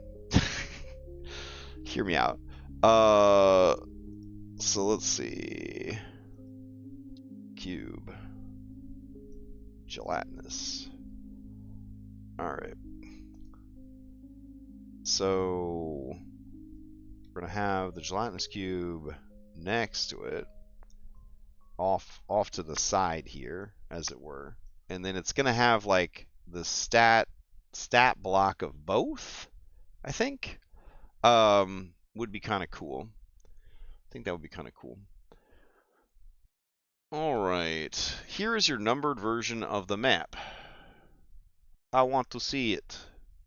Hear me out. So let's see. Cube. Gelatinous. Alright. So we're gonna have the gelatinous cube next to it, off to the side here, as it were. And then it's gonna have like the stat block of both, I think. Would be kind of cool. I think that would be kind of cool. Alright, here is your numbered version of the map. I want to see it.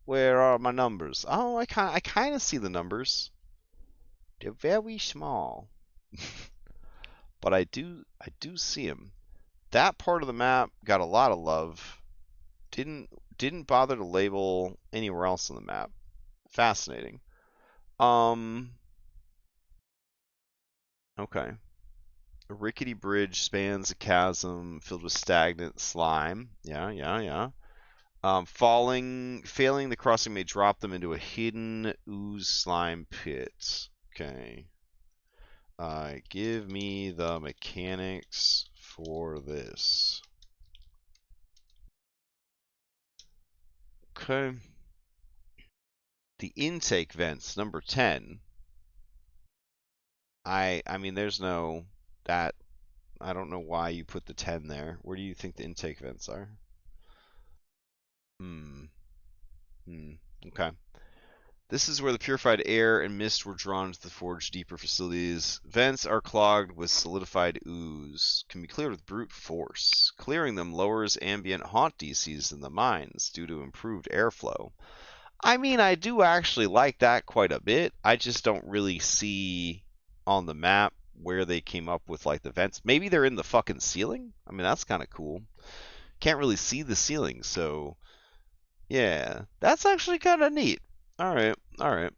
Where are my numbers? Oh, I kind of see the numbers. They're very small. But I do see them. That part of the map got a lot of love. Didn't bother to label anywhere else on the map. Fascinating. Okay. A rickety bridge spans a chasm filled with stagnant slime. Yeah. Failing the crossing may drop them into a hidden ooze slime pit. Okay. Give me the mechanics for this. Okay. The intake vents, number 10. I mean, there's no that. I don't know why you put the 10 there. Where do you think the intake vents are? Okay. This is where the purified air and mist were drawn to the forge deeper facilities. Vents are clogged with solidified ooze. Can be cleared with brute force. Clearing them lowers ambient haunt DCs in the mines due to improved airflow. I mean, I do actually like that quite a bit. I just don't really see on the map where they came up with like the vents. Maybe they're in the fucking ceiling? I mean, that's kind of cool. can't really see the ceiling, so yeah, that's actually kind of neat. All right, all right.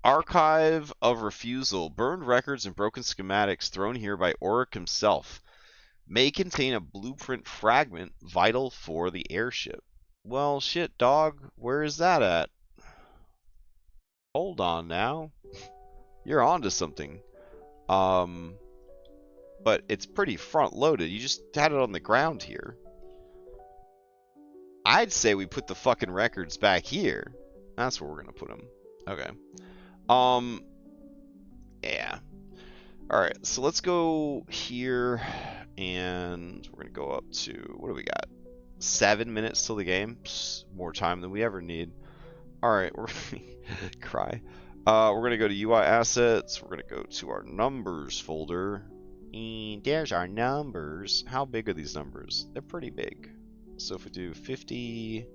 Archive of Refusal. Burned records and broken schematics thrown here by Auric himself may contain a blueprint fragment vital for the airship. Well, shit, dog. Where is that at? Hold on now. You're onto something. But it's pretty front loaded. You just had it on the ground here. I'd say we put the fucking records back here. That's where we're gonna put them. Okay. Yeah. Alright, so let's go here, and we're gonna go up to, what do we got? 7 minutes till the game? Psst, more time than we ever need. Alright, we're cry. We're gonna go to UI assets, we're gonna go to our numbers folder, and there's our numbers. How big are these numbers? They're pretty big. So if we do 50,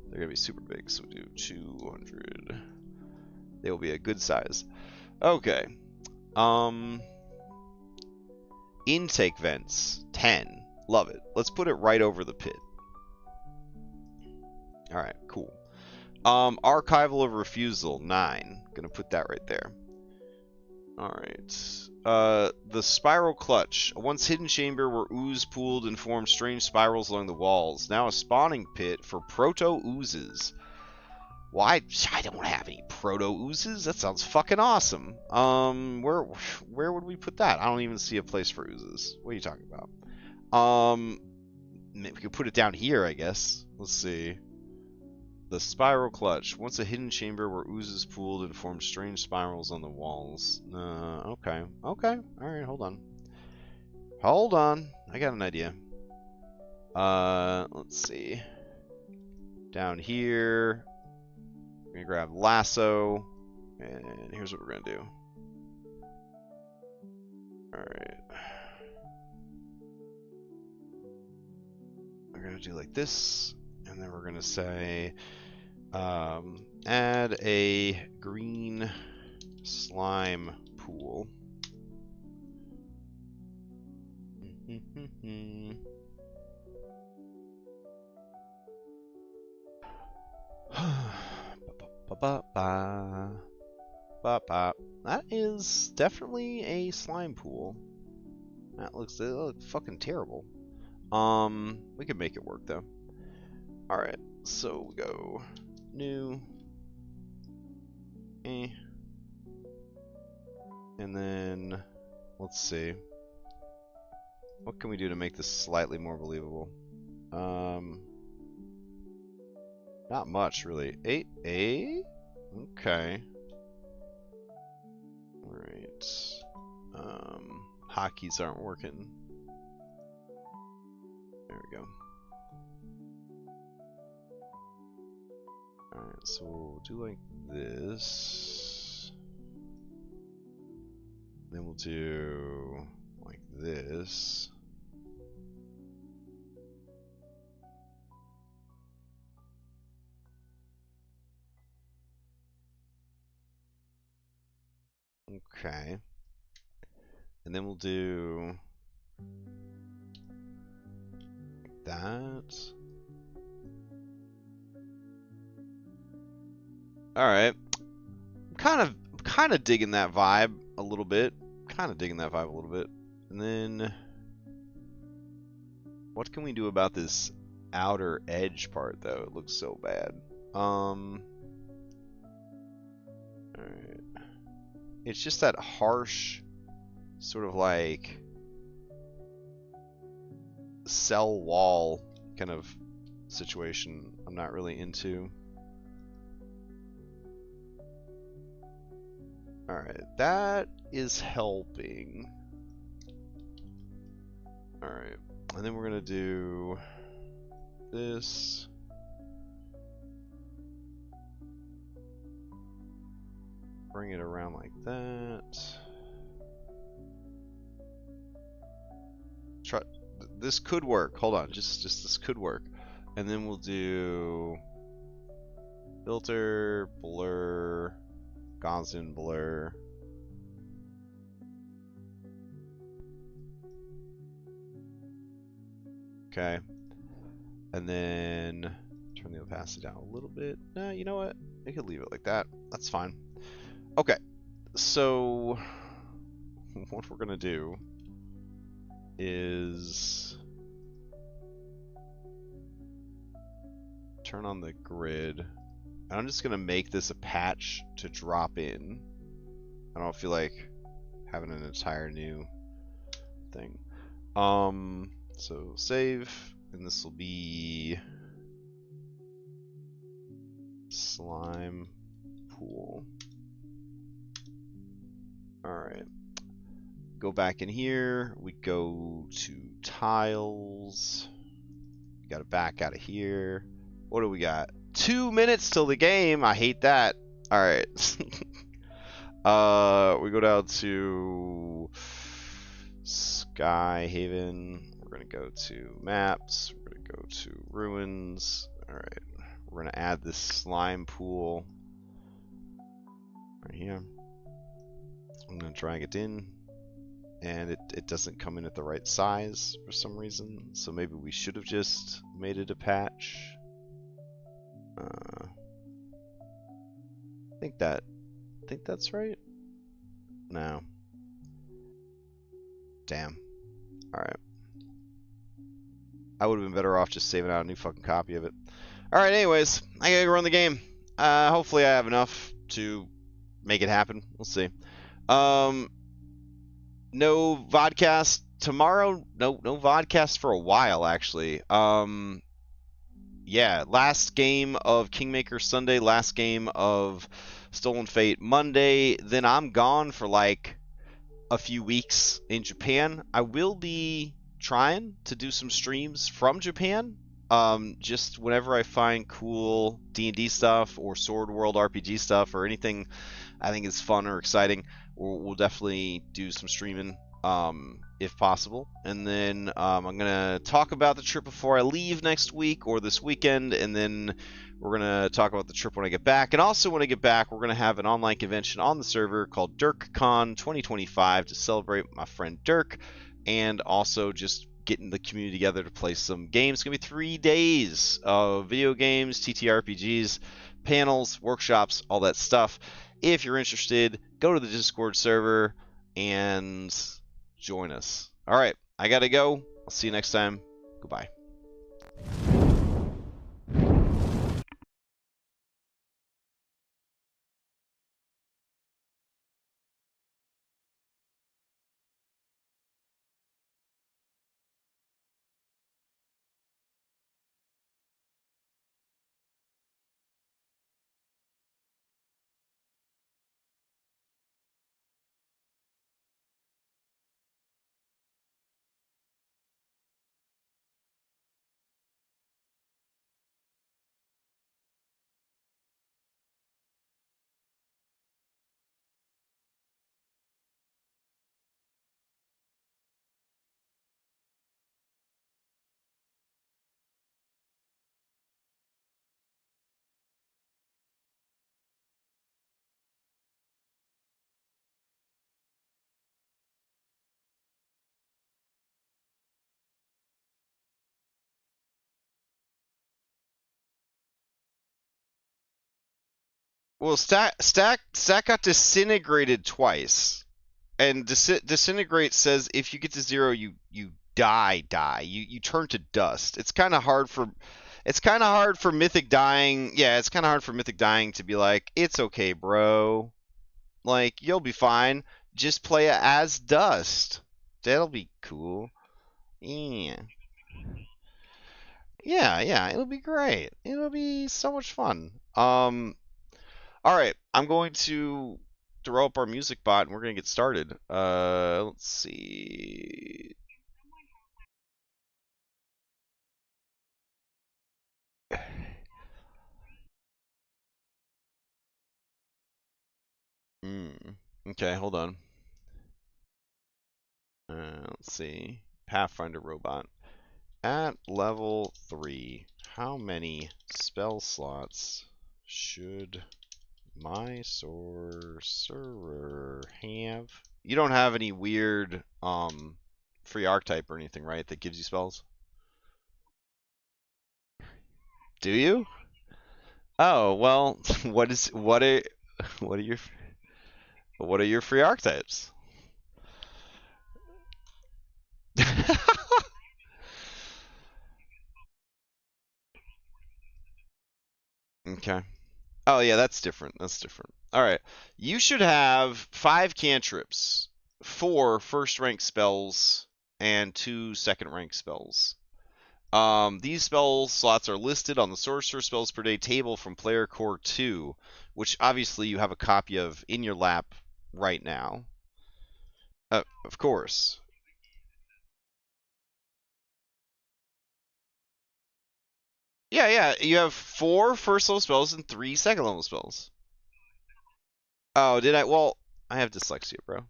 they're gonna be super big. So we do 200. They will be a good size. Okay. Intake vents 10. Love it. Let's put it right over the pit. All right, cool. Archival of Refusal 9. Gonna put that right there. All right. The spiral clutch, a once hidden chamber where ooze pooled and formed strange spirals along the walls. Now a spawning pit for proto oozes. Well, I don't have any proto oozes. That sounds fucking awesome. Where would we put that? I don't even see a place for oozes. What are you talking about? We could put it down here, I guess. Let's see. The spiral clutch. Once a hidden chamber where oozes pooled and formed strange spirals on the walls. Okay. Okay. Alright, hold on. Hold on. I got an idea. Let's see. Down here. We're gonna grab lasso. And here's what we're gonna do. Alright. We're gonna do like this. And then we're gonna say add a green slime pool. That is definitely a slime pool. That looks fucking terrible. We could make it work though. Alright, so we go new, and then let's see. What can we do to make this slightly more believable? Not much really. A? Okay. Alright. Hotkeys aren't working. There we go. Alright, so we'll do like this. Then we'll do like this. Okay. And then we'll do like that. Alright. I'm kind of digging that vibe a little bit. And then what can we do about this outer edge part though? It looks so bad. Alright. It's just that harsh sort of like cell wall kind of situation I'm not really into. Alright, that is helping. Alright, and then we're gonna do this. Bring it around like that. This could work. Hold on, just this could work. And then we'll do filter, blur, Gaussian blur. Okay. And then turn the opacity down a little bit. Nah, you know what? I could leave it like that. That's fine. Okay. So what we're gonna do is turn on the grid. And I'm just gonna make this a patch to drop in. I don't feel like having an entire new thing. So save, and this will be slime pool. Alright. Go back in here. We go to tiles. We gotta back out of here. What do we got? 2 minutes till the game. I hate that. Alright. We go down to Sky Haven. We're gonna go to maps. We're gonna go to ruins. Alright. We're gonna add this slime pool right here. I'm gonna drag it in, and it doesn't come in at the right size for some reason. So maybe we should have just made it a patch. I think that's right. No. Damn. Alright. I would have been better off just saving out a new fucking copy of it. Alright, anyways, I gotta go run the game. Hopefully I have enough to make it happen. We'll see. No vodcast tomorrow. No vodcast for a while, actually. Yeah, last game of Kingmaker Sunday, last game of Stolen Fate Monday. Then I'm gone for like a few weeks in Japan. I will be trying to do some streams from Japan. Just whenever I find cool D&D stuff or Sword World RPG stuff or anything I think is fun or exciting, we'll definitely do some streaming if possible. And then I'm going to talk about the trip before I leave next week or this weekend, and then we're going to talk about the trip when I get back. And also when I get back, we're going to have an online convention on the server called DirkCon 2025 to celebrate my friend Dirk, and also just getting the community together to play some games. It's going to be 3 days of video games, TTRPGs, panels, workshops, all that stuff. If you're interested, go to the Discord server and join us. All right, I got to go. I'll see you next time. Goodbye. Well, stack got disintegrated twice, and disintegrate says if you get to 0, you die. You turn to dust. It's kind of hard for Mythic dying. Yeah, it's kind of hard for Mythic dying to be like, it's okay, bro. Like, you'll be fine. Just play it as dust. That'll be cool. Yeah. Yeah, it'll be great. It'll be so much fun. All right, I'm going to throw up our music bot and we're going to get started. Let's see. Okay, hold on. Let's see. Pathfinder robot. At level 3, how many spell slots should my sorcerer have? You don't have any weird free archetype or anything, right, that gives you spells? Do you? Oh well, what are your free archetypes? Okay. Oh yeah, that's different. That's different. All right. You should have 5 cantrips, 4 first rank spells, and 2 second rank spells. These spell slots are listed on the Sorcerer Spells per Day table from Player Core 2, which obviously you have a copy of in your lap right now. Of course. Yeah, yeah. You have 4 first level spells and 3 second level spells. Oh, did I? Well, I have dyslexia, bro.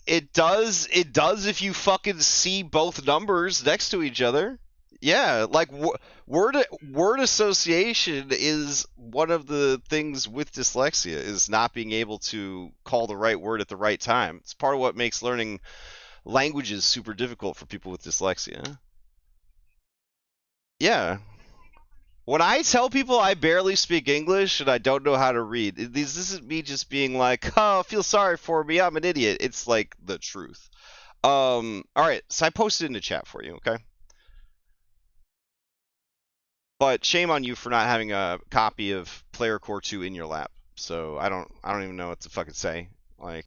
It does if you fucking see both numbers next to each other. Yeah, like word association is one of the things with dyslexia is not being able to call the right word at the right time. It's part of what makes learning languages super difficult for people with dyslexia. Yeah. When I tell people I barely speak English and I don't know how to read, this isn't me just being like, "Oh, feel sorry for me, I'm an idiot." It's like the truth. All right, so I posted in the chat for you, okay? But shame on you for not having a copy of Player Core 2 in your lap. So I don't even know what to fucking say. Like